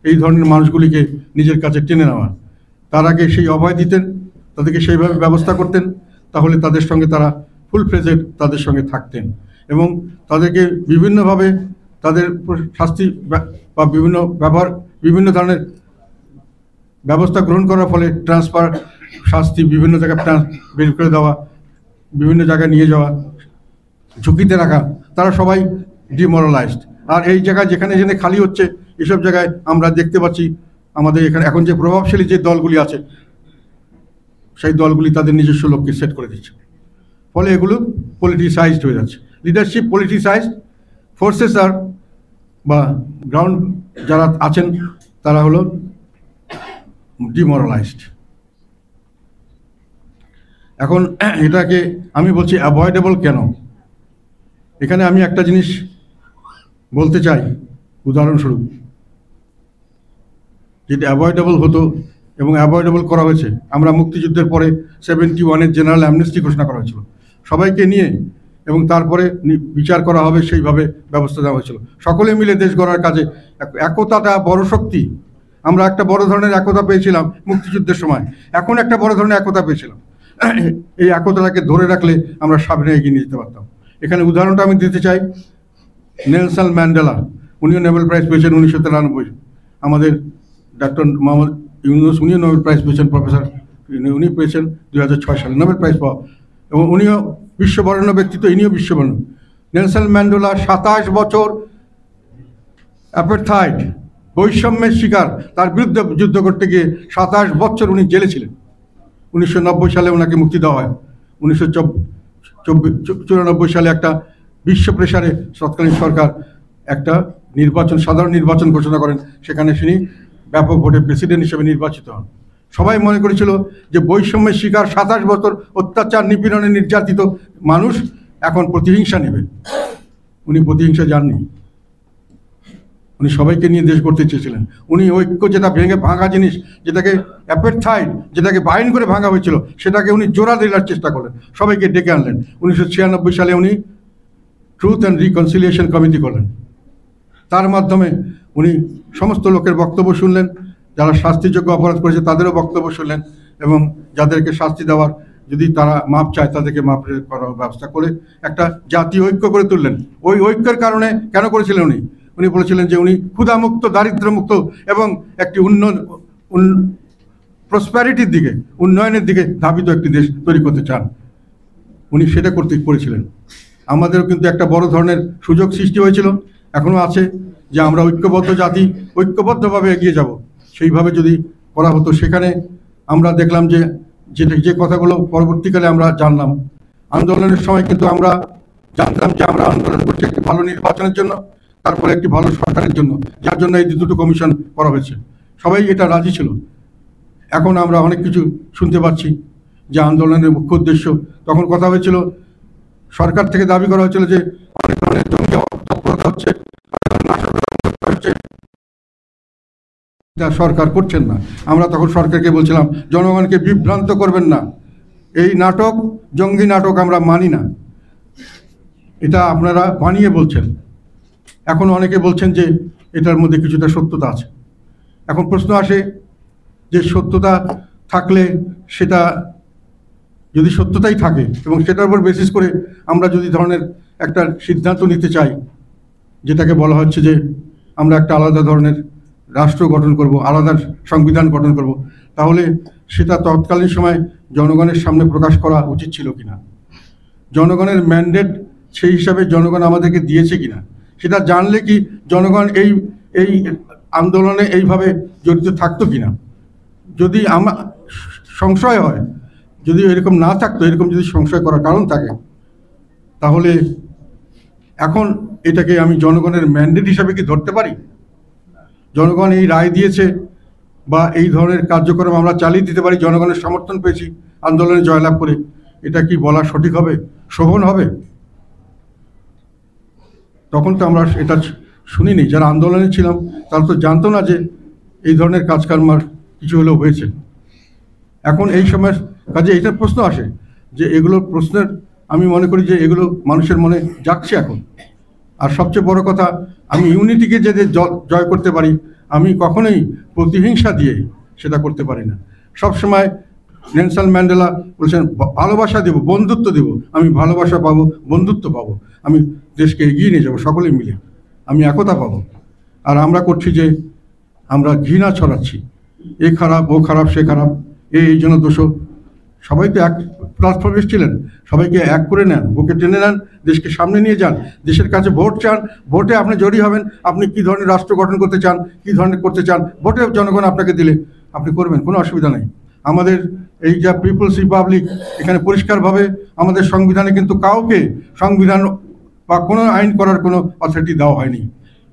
Speaker 1: এই ধরনের মানুষগুলিকে নিজের কাছে টেনে নেওয়া। তার আগে সেই অভয় দিতেন, তাদেরকে সেইভাবে ব্যবস্থা করতেন, তাহলে তাদের সঙ্গে তারা ফুল ফ্লেজেড তাদের সঙ্গে থাকতেন এবং তাদেরকে বিভিন্নভাবে তাদের শাস্তি বা বিভিন্ন ধরনের ব্যবস্থা গ্রহণ করার ফলে ট্রান্সফার, শাস্তি, বিভিন্ন জায়গায় বের করে দেওয়া, বিভিন্ন জায়গায় নিয়ে যাওয়া, ঝুঁকিতে রাখা, তারা সবাই ডিমোরালাইজড। আর এই জায়গায় যেখানে যেখানে খালি হচ্ছে, এসব জায়গায় আমরা দেখতে পাচ্ছি আমাদের এখানে এখন যে প্রভাবশালী যে দলগুলি আছে, সেই দলগুলি তাদের নিজস্ব লোককে সেট করে দিচ্ছে, ফলে এগুলো পলিটিসাইজড হয়ে যাচ্ছে। লিডারশিপ পলিটিসাইজড, ফোর্সেস আর বা গ্রাউন্ড যারা আছেন তারা হলো ডিমোরালাইজড। এখন এটাকে আমি বলছি অ্যাভয়েডেবল কেন। এখানে আমি একটা জিনিস বলতে চাই, উদাহরণস্বরূপ, যেটা অ্যাভয়েডেবল হতো এবং অ্যাভয়েডেবল করা হয়েছে। আমরা মুক্তিযুদ্ধের পরে 71-এর জেনারেল অ্যামনেস্টি ঘোষণা করা হয়েছিল সবাইকে নিয়ে, এবং তারপরে বিচার করা হবে সেইভাবে ব্যবস্থা দেওয়া হয়েছিল। সকলে মিলে দেশ গড়ার কাজে একতাটা বড় শক্তি। আমরা একটা বড় ধরনের একতা পেয়েছিলাম মুক্তিযুদ্ধের সময়, এখন একটা বড় ধরনের একতা পেয়েছিলাম। এই একতাটাকে ধরে রাখলে আমরা সামনে এগিয়ে নিয়ে যেতে পারতাম। এখানে উদাহরণটা আমি দিতে চাই, নেলসন ম্যান্ডেলা, উনিও নোবেল প্রাইজ পেয়েছেন 1993। আমাদের ডক্টর মোহাম্মদ ইউনুস, উনিও নোবেল প্রাইজ পেয়েছেন, প্রফেসর উনি পেয়েছেন 2006 সালে নোবেল প্রাইজ পাওয়া, এবং উনিও বিশ্ববরেণ্য ব্যক্তিত্ব, ইনিও বিশ্ববরেণ্য। নেলসন ম্যান্ডেলা 27 বছর অ্যাপারথাইড, বৈষম্যের শিকার, তার বিরুদ্ধে যুদ্ধ করতে গিয়ে 27 বছর উনি জেলে ছিলেন। 1990 সালে ওনাকে মুক্তি দেওয়া হয়। 1994 সালে একটা বিশ্ব প্রেসারে তৎকালীন সরকার একটা নির্বাচন, সাধারণ নির্বাচন ঘোষণা করেন, সেখানে তিনি ব্যাপক ভোটে প্রেসিডেন্ট হিসেবে নির্বাচিত হন। সবাই মনে করেছিল যে বৈষম্যের শিকার 27 বছর অত্যাচার, নিপীড়নে নির্যাতিত মানুষ এখন প্রতিহিংসা নেবে। উনি প্রতিহিংসা যাননি, উনি সবাইকে নিয়ে দেশ করতে চেয়েছিলেন। উনি ঐক্য, যেটা ভাঙা জিনিস, যেটাকে অ্যাপারথাইড, যেটাকে বাইন করে ভাঙা হয়েছিল, সেটাকে উনি জোড়া দেওয়ার চেষ্টা করলেন, সবাইকে ডেকে আনলেন। 1996 সালে উনি ট্রুথ অ্যান্ড রিকনসিলিয়েশন কমিটি করলেন। তার মাধ্যমে উনি সমস্ত লোকের বক্তব্য শুনলেন, যারা শাস্তিযোগ্য অপরাধ করেছে তাদেরও বক্তব্য শুনলেন, এবং যাদেরকে শাস্তি দেওয়ার, যদি তারা মাপ চায় তাদেরকে মাপ করার ব্যবস্থা করে একটা জাতীয় ঐক্য করে তুললেন। ওই ঐক্যের কারণে কেন করেছিলেন উনি? উনি বলেছিলেন যে উনি ক্ষুধামুক্ত, দারিদ্র্যমুক্ত এবং একটি প্রসপ্যারিটির দিকে, উন্নয়নের দিকে ধাবিত একটি দেশ তৈরি করতে চান। উনি সেটা করেছিলেন। আমাদেরও কিন্তু একটা বড় ধরনের সুযোগ সৃষ্টি হয়েছিল, এখনও আছে, যে আমরা ঐক্যবদ্ধ জাতি, ঐক্যবদ্ধভাবে এগিয়ে যাব। সেইভাবে যদি করা হতো, সেখানে আমরা দেখলাম যে কথাগুলো পরবর্তীকালে আমরা জানলাম। আন্দোলনের সময় কিন্তু আমরা জানতাম যে আমরা আন্দোলন করছি একটি ভালো নির্বাচনের জন্য, তারপরে একটি ভালো সরকারের জন্য, যার জন্য এই দুটো কমিশন করা হয়েছে। সবাই এটা রাজি ছিল। এখন আমরা অনেক কিছু শুনতে পাচ্ছি যে আন্দোলনের মুখ্য উদ্দেশ্য, তখন কথা হয়েছিল, সরকার থেকে দাবি করা হয়েছিল যে অনেক ধরনের জমি তৎপরতা হচ্ছে, সরকার করছেন না। আমরা তখন সরকারকে বলছিলাম, জনগণকে বিভ্রান্ত করবেন না, এই নাটক জঙ্গি নাটক আমরা মানি না, এটা আপনারা বানিয়ে বলছেন। এখন অনেকে বলছেন যে এটার মধ্যে কিছুটা সত্যতা আছে। এখন প্রশ্ন আসে যে সত্যতা থাকলে সেটা যদি সত্যতাই থাকে এবং সেটার উপর বেসিস করে আমরা যদি ধরনের একটা সিদ্ধান্ত নিতে চাই, যেটাকে বলা হচ্ছে যে আমরা একটা আলাদা ধরনের রাষ্ট্র গঠন করব, আলাদা সংবিধান গঠন করব, তাহলে সেটা তৎকালীন সময় জনগণের সামনে প্রকাশ করা উচিত ছিল কিনা, জনগণের ম্যান্ডেট সেই হিসাবে জনগণ আমাদেরকে দিয়েছে কিনা, সেটা জানলে কি জনগণ এই আন্দোলনে এইভাবে জড়িত থাকতো কিনা। যদি আমার সংশয় হয়, যদি এরকম না থাকতো, এরকম যদি সংশয় করার কারণ থাকে, তাহলে এখন এটাকে আমি জনগণের ম্যান্ডেট হিসাবে কি ধরতে পারি? জনগণ এই রায় দিয়েছে বা এই ধরনের কার্যক্রম আমরা চালিয়ে দিতে পারি, জনগণের সমর্থন পেয়েছি আন্দোলনে জয়লাভ করে, এটা কি বলা সঠিক হবে, শোভন হবে? তখন তো আমরা এটা শুনিনি। যারা আন্দোলনে ছিলাম তারা তো জানতো না যে এই ধরনের কাজকর্মার কিছু হলেও হয়েছে। এখন এই সময় কাজে এইটার প্রশ্ন আসে যে এগুলো প্রশ্নের, আমি মনে করি যে এগুলো মানুষের মনে যাচ্ছে এখন। আর সবচেয়ে বড় কথা, আমি ইউনিটিকে যে জয় করতে পারি, আমি কখনোই প্রতিহিংসা দিয়ে সেটা করতে পারি না। সবসময় নেলসন ম্যান্ডেলা বলছেন ভালোবাসা দেব, বন্ধুত্ব দেব। আমি ভালোবাসা পাবো, বন্ধুত্ব পাবো, আমি দেশকে এগিয়ে নিয়ে যাবো সকলে মিলে, আমি একতা পাবো। আর আমরা করছি যে আমরা ঘৃণা ছড়াচ্ছি, এ খারাপ, ও খারাপ, সে খারাপ, এই জন্য দোষক। সবাই তো এক প্ল্যাটফর্মে এসেছিলেন, সবাইকে এক করে নেন, বুকে টেনে নেন, দেশকে সামনে নিয়ে যান, দেশের কাছে ভোট চান, ভোটে আপনি জড়িয়ে হবেন, আপনি কী ধরনের রাষ্ট্র গঠন করতে চান, কী ধরনের করতে চান, ভোটে জনগণ আপনাকে দিলে আপনি করবেন, কোনো অসুবিধা নেই। আমাদের এই যা পিপলস রিপাবলিক, এখানে পরিষ্কারভাবে আমাদের সংবিধানে কিন্তু কাউকে সংবিধান বা কোনো আইন করার কোনো অথরিটি দেওয়া হয়নি।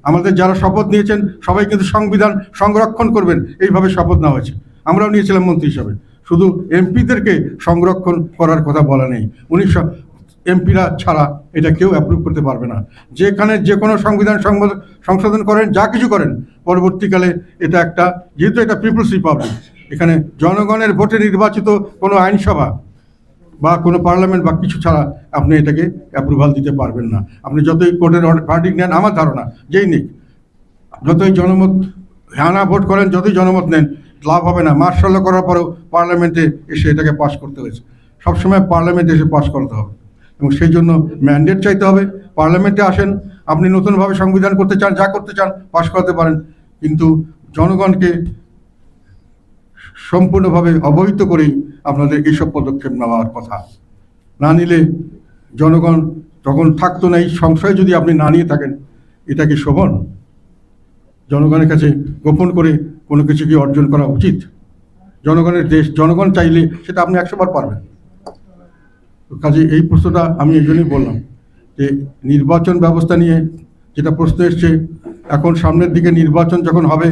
Speaker 1: আমাদের যারা শপথ নিয়েছেন সবাই কিন্তু সংবিধান সংরক্ষণ করবেন এইভাবে শপথ নেওয়া হয়েছে। আমরাও নিয়েছিলাম মন্ত্রী হিসাবে, শুধু এমপিদেরকে সংরক্ষণ করার কথা বলা নেই। এমপিরা ছাড়া এটা কেউ অ্যাপ্রুভ করতে পারবে না। যেখানে যে কোনো সংবিধান সংশোধন করেন, যা কিছু করেন, পরবর্তীকালে এটা একটা, যেহেতু এটা পিপলস রিপাবলিক, এখানে জনগণের ভোটে নির্বাচিত কোনো আইনসভা বা কোনো পার্লামেন্ট বা কিছু ছাড়া আপনি এটাকে অ্যাপ্রুভাল দিতে পারবেন না। আপনি যতই কোর্টের ভার্ডিক্ট নেন, আমার ধারণা যেই নিক, যতই জনমত হানা ভোট করেন, যতই জনমত নেন, লাভ হবে না। মার্শাল ল করার পরেও পার্লামেন্টে এসে এটাকে পাস করতে হয়েছে। সবসময় পার্লামেন্টে এসে পাস করতে হবে এবং সেই জন্য ম্যান্ডেট চাইতে হবে। পার্লামেন্টে আসেন, আপনি নতুনভাবে সংবিধান করতে চান, যা করতে চান পাস করতে পারেন, কিন্তু জনগণকে সম্পূর্ণভাবে অবহিত করেই আপনাদের এইসব পদক্ষেপ নেওয়ার কথা। না নিলে জনগণ তখন থাকতো না। এই সংশয় যদি আপনি না নিয়ে থাকেন, এটা কি শোভন? জনগণের কাছে গোপন করে কোনো কিছু কি অর্জন করা উচিত? জনগণের দেশ, জনগণ চাইলে সেটা আপনি 100 বার পারবেন। কাজে এই প্রশ্নটা আমি এই জন্যই বললাম যে নির্বাচন ব্যবস্থা নিয়ে যেটা প্রশ্ন এসছে, এখন সামনের দিকে নির্বাচন যখন হবে,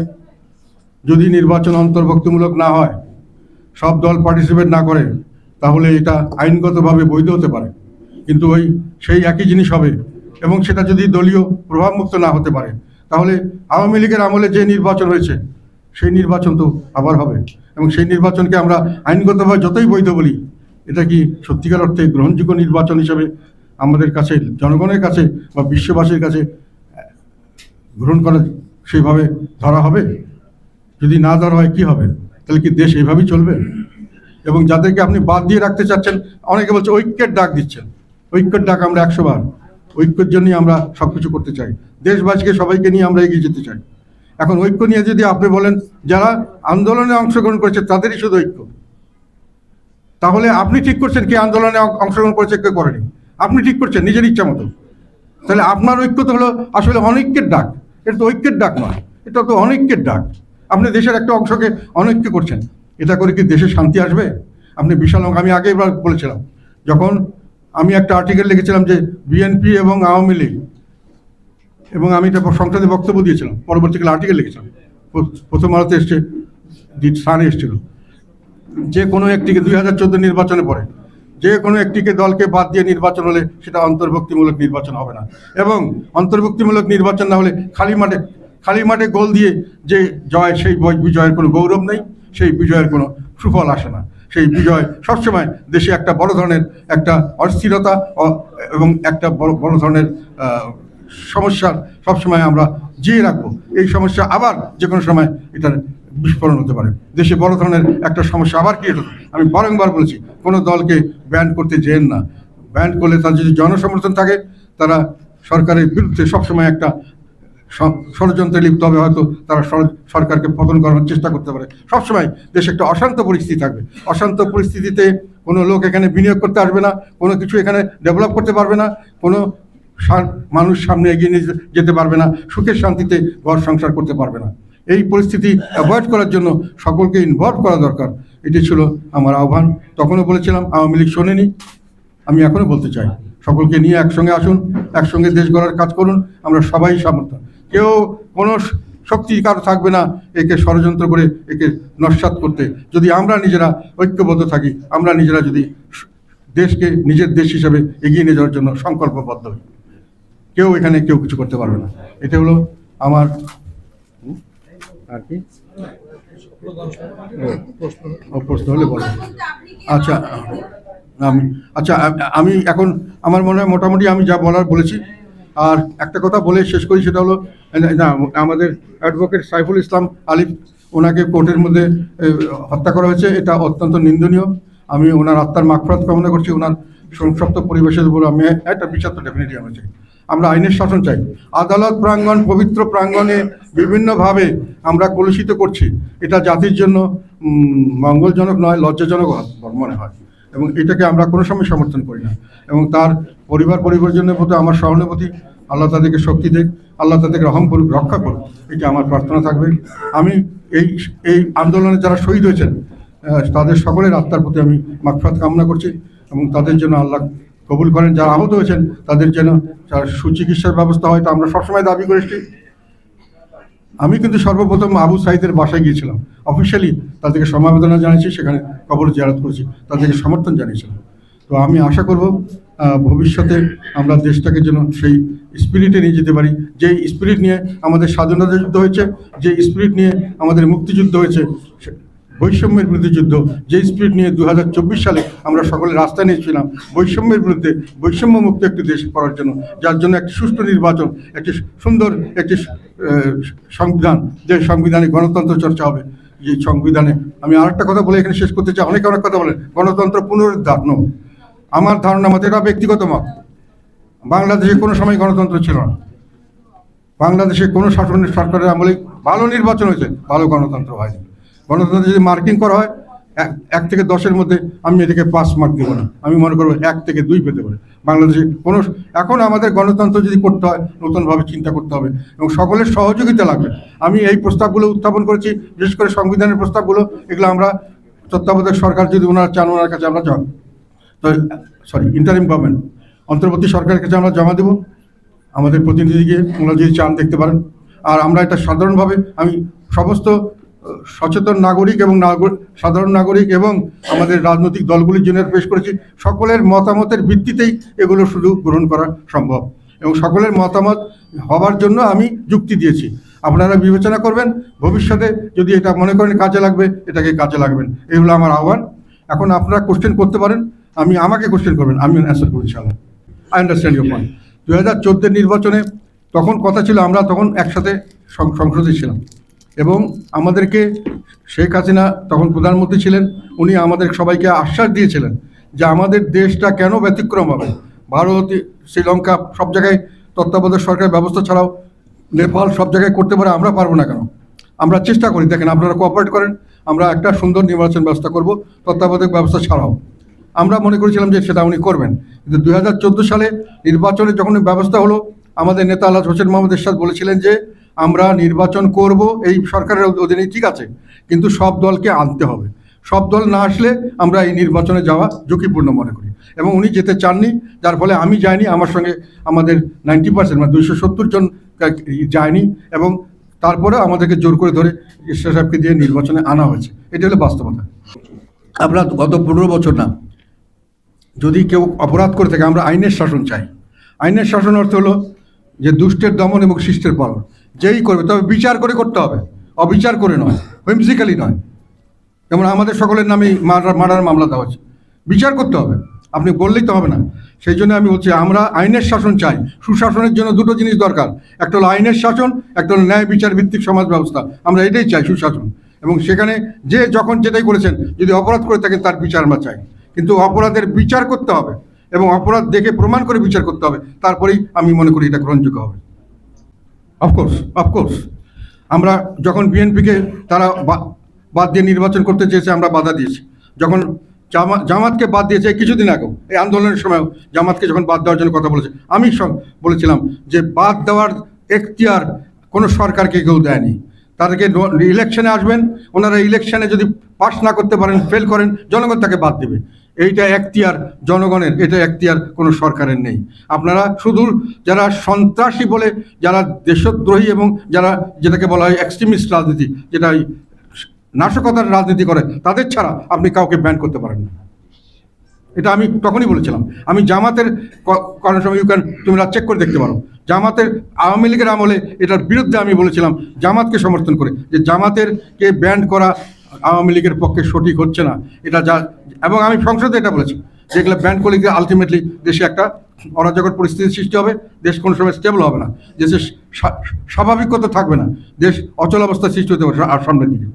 Speaker 1: যদি নির্বাচন অন্তর্ভুক্তিমূলক না হয়, সব দল পার্টিসিপেট না করে, তাহলে এটা আইনগতভাবে বৈধ হতে পারে, কিন্তু সেই একই জিনিস হবে। এবং সেটা যদি দলীয় প্রভাবমুক্ত না হতে পারে, তাহলে আওয়ামী লীগের আমলে যে নির্বাচন হয়েছে সেই নির্বাচন তো আবার হবে। এবং সেই নির্বাচনকে আমরা আইনগতভাবে যতই বৈধ বলি, এটা কি সত্যিকার অর্থে গ্রহণযোগ্য নির্বাচন হিসেবে আমাদের কাছে, জনগণের কাছে বা বিশ্ববাসীর কাছে গ্রহণ করা সেইভাবে ধরা হবে? যদি না ধরা হয় কি হবে? তাহলে কি দেশ এইভাবেই চলবে? এবং যাদেরকে আপনি বাদ দিয়ে রাখতে চাচ্ছেন, অনেকে বলছে ঐক্যের ডাক দিচ্ছেন। ঐক্যের ডাক আমরা 100 বার, ঐক্যের জন্যই আমরা সব কিছু করতে চাই, দেশবাসীকে সবাইকে নিয়ে আমরা এগিয়ে যেতে চাই। এখন ঐক্য নিয়ে যদি আপনি বলেন যারা আন্দোলনে অংশগ্রহণ করেছে তাদেরই শুধু ঐক্য, তাহলে আপনি ঠিক করছেন কে আন্দোলনে অংশগ্রহণ করেছে, কে করেনি, আপনি ঠিক করছেন নিজের ইচ্ছা মতো। তাহলে আপনার ঐক্য তো হলো আসলে অনৈক্যের ডাক। এটা তো ঐক্যের ডাক নয়, এটা তো অনৈক্যের ডাক। আপনি দেশের একটা অংশকে অনৈক্য করছেন, এটা করে কি দেশে শান্তি আসবে? আপনি বিশাল, আমি আগে এবার বলেছিলাম, যখন আমি একটা আর্টিকেল লিখেছিলাম যে বিএনপি এবং আওয়ামী লীগ, এবং আমি এটা সংসদে বক্তব্য দিয়েছিলাম, পরবর্তীকালে আর্টিকেল লিখেছিলাম, প্রথম আলোতে এসছে, সানে এসেছিল, যে কোনো একটিকে 2014 নির্বাচনে পরে যে কোনো একটিকে দলকে বাদ দিয়ে নির্বাচন হলে সেটা অন্তর্ভুক্তিমূলক নির্বাচন হবে না। এবং অন্তর্ভুক্তিমূলক নির্বাচন না হলে খালি মাঠে গোল দিয়ে যে জয়, সেই বিজয়ের কোনো গৌরব নেই, সেই বিজয়ের কোনো সুফল আসে না। সেই বিজয় সবসময় দেশে একটা বড় ধরনের একটা অস্থিরতা এবং একটা বড় ধরনের সমস্যার সবসময় আমরা জিয়ে রাখবো। এই সমস্যা আবার যে কোনো সময় এটার বিস্ফোরণ হতে পারে, দেশে বড় ধরনের একটা সমস্যা আবার ক্রিয়েট হতে। আমি বারংবার বলেছি কোনো দলকে ব্যান করতে যেন না, ব্যান করলে তার যদি জনসমর্থন থাকে তারা সরকারের বিরুদ্ধে সবসময় একটা ষড়যন্ত্রে লিপ্ত হবে, হয়তো তারা সরকারকে পতন করানোর চেষ্টা করতে পারে। সবসময় দেশে একটা অশান্ত পরিস্থিতি থাকবে, অশান্ত পরিস্থিতিতে কোনো লোক এখানে বিনিয়োগ করতে আসবে না, কোনো কিছু এখানে ডেভেলপ করতে পারবে না, কোনো মানুষ সামনে এগিয়ে নিয়ে যেতে পারবে না, সুখের শান্তিতে ঘর সংসার করতে পারবে না। এই পরিস্থিতি অ্যাভয়েড করার জন্য সকলকে ইনভলভ করা দরকার, এটি ছিল আমার আহ্বান। তখনও বলেছিলাম, আওয়ামী লীগ শোনেনি, আমি এখনও বলতে চাই, সকলকে নিয়ে একসঙ্গে আসুন, একসঙ্গে দেশ গড়ার কাজ করুন। আমরা সবাই সমর্থন, কেউ কোনো শক্তি কারো থাকবে না একে ষড়যন্ত্র করে একে নস্যাৎ করতে। যদি আমরা নিজেরা ঐক্যবদ্ধ থাকি, আমরা নিজেরা যদি দেশকে নিজের দেশ হিসেবে এগিয়ে নিয়ে যাওয়ার জন্য সংকল্পবদ্ধ হই, কেউ এখানে কেউ কিছু করতে পারবে না। এটা হলো আমার আর কি প্রশ্ন হলে বলো। আচ্ছা আমি এখন আমার মনে হয় মোটামুটি আমি যা বলার বলেছি। আর একটা কথা বলে শেষ করি, সেটা হলো আমাদের অ্যাডভোকেট সাইফুল ইসলাম আলিফ, ওনাকে কোর্টের মধ্যে হত্যা করা হয়েছে, এটা অত্যন্ত নিন্দনীয়। আমি ওনার আত্মার মাগফিরাত কামনা করছি, ওনার সংসপ্ত পরিবেশের উপর আমি একটা বিচার তো ডেফিনেটলি আমি চাই। আমরা আইনের শাসন চাই। আদালত প্রাঙ্গণ, পবিত্র প্রাঙ্গণে বিভিন্নভাবে আমরা কলুষিত করছি, এটা জাতির জন্য মঙ্গলজনক নয়, লজ্জাজনক মনে হয়, এবং এটাকে আমরা কোনো সময় সমর্থন করি না। এবং তার পরিবারজনের প্রতি আমার সহানুভূতি, আল্লাহ তাদেরকে শক্তি দেখ, আল্লাহ তাদেরকে রহম করুক, রক্ষা করুক, এটা আমার প্রার্থনা থাকবে। আমি এই আন্দোলনে যারা শহীদ হয়েছেন তাদের সকলের আত্মার প্রতি আমি মাগফিরাত কামনা করছি, এবং তাদের জন্য আল্লাহ কবুল করেন। যারা আহত হয়েছেন তাদের যেন সুচিকিৎসার ব্যবস্থা হয়, তা আমরা সবসময় দাবি করেছি। আমি কিন্তু সর্বপ্রথম আবু সাইদের বাসায় গিয়েছিলাম, অফিসিয়ালি তাদেরকে সমবেদনা জানিয়েছি, সেখানে কবর জিয়ারত করেছি, তাদেরকে সমর্থন জানিয়েছিলাম। তো আমি আশা করব ভবিষ্যতে আমরা দেশটাকে যেন সেই স্পিরিটে নিয়ে যেতে পারি, যে স্পিরিট নিয়ে আমাদের স্বাধীনতা যুদ্ধ হয়েছে, যে স্পিরিট নিয়ে আমাদের মুক্তিযুদ্ধ হয়েছে, বৈষম্যের বিরুদ্ধে যুদ্ধ, যে স্পিরিট নিয়ে 2024 সালে আমরা সকলে রাস্তায় নিয়েছিলাম বৈষম্যের বিরুদ্ধে, বৈষম্য মুক্ত একটি দেশ করার জন্য, যার জন্য একটি সুষ্ঠু নির্বাচন, একটি সুন্দর একটি সংবিধান, যে সংবিধানে গণতন্ত্র চর্চা হবে। এই সংবিধানে আমি আরেকটা কথা বলে এখানে শেষ করতে চাই, অনেকে অনেক কথা বলেন গণতন্ত্র পুনরুদ্ধার। আমার ধারণা মতে, এটা ব্যক্তিগত মত, বাংলাদেশে কোনো সময় গণতন্ত্র ছিল না। বাংলাদেশে কোনো শাসনের সরকারের আমলে ভালো নির্বাচন হয়েছে, ভালো গণতন্ত্র হয়নি। গণতন্ত্র যদি মার্কিং করা হয় 1 থেকে 10-এর মধ্যে, আমি এটাকে 5 মার্ক দেবো না, আমি মনে করবো 1 থেকে 2 পেতে পারে। বাংলাদেশে কোনো এখন আমাদের গণতন্ত্র যদি করতে হয় নতুনভাবে চিন্তা করতে হবে, এবং সকলের সহযোগিতা লাগবে। আমি এই প্রস্তাবগুলো উত্থাপন করেছি, বিশেষ করে সংবিধানের প্রস্তাবগুলো, এগুলো আমরা তত্ত্বাবধায়ক সরকার যদি ওনারা চান, ওনার কাছে আমরা ইন্টারিম গভর্নমেন্ট, অন্তর্বর্তী সরকারের কাছে আমরা জমা দেব, আমাদের প্রতিনিধিকে ওনারা যদি চান দেখতে পারেন। আর আমরা এটা সাধারণভাবে, আমি সমস্ত সচেতন নাগরিক এবং সাধারণ নাগরিক এবং আমাদের রাজনৈতিক দলগুলির জন্য পেশ করেছি, সকলের মতামতের ভিত্তিতেই এগুলো শুধু গ্রহণ করা সম্ভব, এবং সকলের মতামত হবার জন্য আমি যুক্তি দিয়েছি। আপনারা বিবেচনা করবেন, ভবিষ্যতে যদি এটা মনে করেন কাজে লাগবে, এটাকে কাজে লাগবেন। এই হলো আমার আহ্বান। এখন আপনারা কোশ্চেন করতে পারেন, আমাকে কোশ্চেন করবেন, আমি অ্যান্সার করব ইনশাআল্লাহ। I understand your point. 2014 নির্বাচনে তখন কথা ছিল, আমরা তখন একসাথে সংসদে ছিলাম, এবং আমাদেরকে শেখ হাসিনা তখন প্রধানমন্ত্রী ছিলেন, উনি আমাদের সবাইকে আশ্বাস দিয়েছিলেন যে আমাদের দেশটা কেন ব্যতিক্রম হবে। ভারত, শ্রীলঙ্কা সব জায়গায় তত্ত্বাবধায়ক সরকারের ব্যবস্থা ছাড়াও, নেপাল সব জায়গায় করতে পারে, আমরা পারবো না কেন? আমরা চেষ্টা করি, দেখেন আপনারা কোঅপারেট করেন, আমরা একটা সুন্দর নির্বাচন ব্যবস্থা করব তত্ত্বাবধায়ক ব্যবস্থা ছাড়াও। আমরা মনে করেছিলাম যে সেটা উনি করবেন, কিন্তু 2014 সালে নির্বাচনে যখন ব্যবস্থা হলো, আমাদের নেতা আলহাজ হোসেন মোহাম্মদ এরশাদ বলেছিলেন যে আমরা নির্বাচন করব এই সরকারের অধীনে, ঠিক আছে, কিন্তু সব দলকে আনতে হবে, সব দল না আসলে আমরা এই নির্বাচনে যাওয়া ঝুঁকিপূর্ণ মনে করি। এবং উনি যেতে চাননি, যার ফলে আমি যাইনি, আমার সঙ্গে আমাদের 90% মানে 270 জন যায়নি, এবং তারপরে আমাদেরকে জোর করে ধরে ঈশ্বর সাহেবকে দিয়ে নির্বাচনে আনা হয়েছে। এটা হলো বাস্তবতা। আমরা গত 15 বছর না, যদি কেউ অপরাধ করে থাকে, আমরা আইনের শাসন চাই। আইনের শাসন অর্থ হলো যে দুষ্টের দমন এবং শিষ্টের পালন, যেই করবে তবে বিচার করে করতে হবে, অবিচার করে নয়, হুইমসিক্যালি নয়। যেমন আমাদের সকলের নামেই মার্ডার মামলা দেওয়া হচ্ছে, বিচার করতে হবে। আপনি বললেই তো হবে না। সেই জন্য আমি বলছি আমরা আইনের শাসন চাই। সুশাসনের জন্য দুটো জিনিস দরকার, একটা হলো আইনের শাসন, একটা হলো ন্যায় বিচার ভিত্তিক সমাজ ব্যবস্থা। আমরা এটাই চাই, সুশাসন। এবং সেখানে যে যখন যেটাই করেছেন, যদি অপরাধ করে থাকেন তার বিচার আমরা চাই, কিন্তু অপরাধের বিচার করতে হবে এবং অপরাধ দেখে প্রমাণ করে বিচার করতে হবে, তারপরেই আমি মনে করি এটা গ্রহণযোগ্য হবে। অফকোর্স অফকোর্স আমরা যখন বিএনপিকে তারা বাদ দিয়ে নির্বাচন করতে চেয়েছে, আমরা বাধা দিয়েছি। যখন জামাতকে বাদ দিয়েছে কিছুদিন আগেও, এই আন্দোলনের সময় জামাতকে যখন বাদ দেওয়ার জন্য কথা বলেছে, আমি বলেছিলাম যে বাদ দেওয়ার এখতিয়ার কোনো সরকারকে কেউ দেয়নি। তাদেরকে ইলেকশনে আসবেন, ওনারা ইলেকশনে যদি পাস না করতে পারেন, ফেল করেন, জনগণ তাকে বাদ দেবে। এইটা এখতিয়ার জনগণের, এটা এখতিয়ার কোনো সরকারের নেই। আপনারা শুধু যারা সন্ত্রাসী বলে, যারা দেশদ্রোহী এবং যারা যেটাকে বলা হয় এক্সট্রিমিস্ট রাজনীতি, যেটা নাশকতার রাজনীতি করে, তাদের ছাড়া আপনি কাউকে ব্যান করতে পারেন না। এটা আমি তখনই বলেছিলাম। আমি জামাতের কারণ সময় তুমি চেক করে দেখতে পারো, জামাতের আওয়ামী লীগের আমলে এটার বিরুদ্ধে আমি বলেছিলাম, জামাতকে সমর্থন করে, যে জামাতের কে ব্যান করা আওয়ামী লীগের পক্ষে সঠিক হচ্ছে না। এটা যা, এবং আমি সংসদে এটা বলেছি যে এগুলো ব্যান করলে আলটিমেটলি দেশে একটা অরাজকর পরিস্থিতির সৃষ্টি হবে, দেশ কোনো সময় স্টেবল হবে না, দেশের স্বাভাবিকতা থাকবে না, দেশ অচল অবস্থা সৃষ্টি হতে পারে আর সামনের দিকে।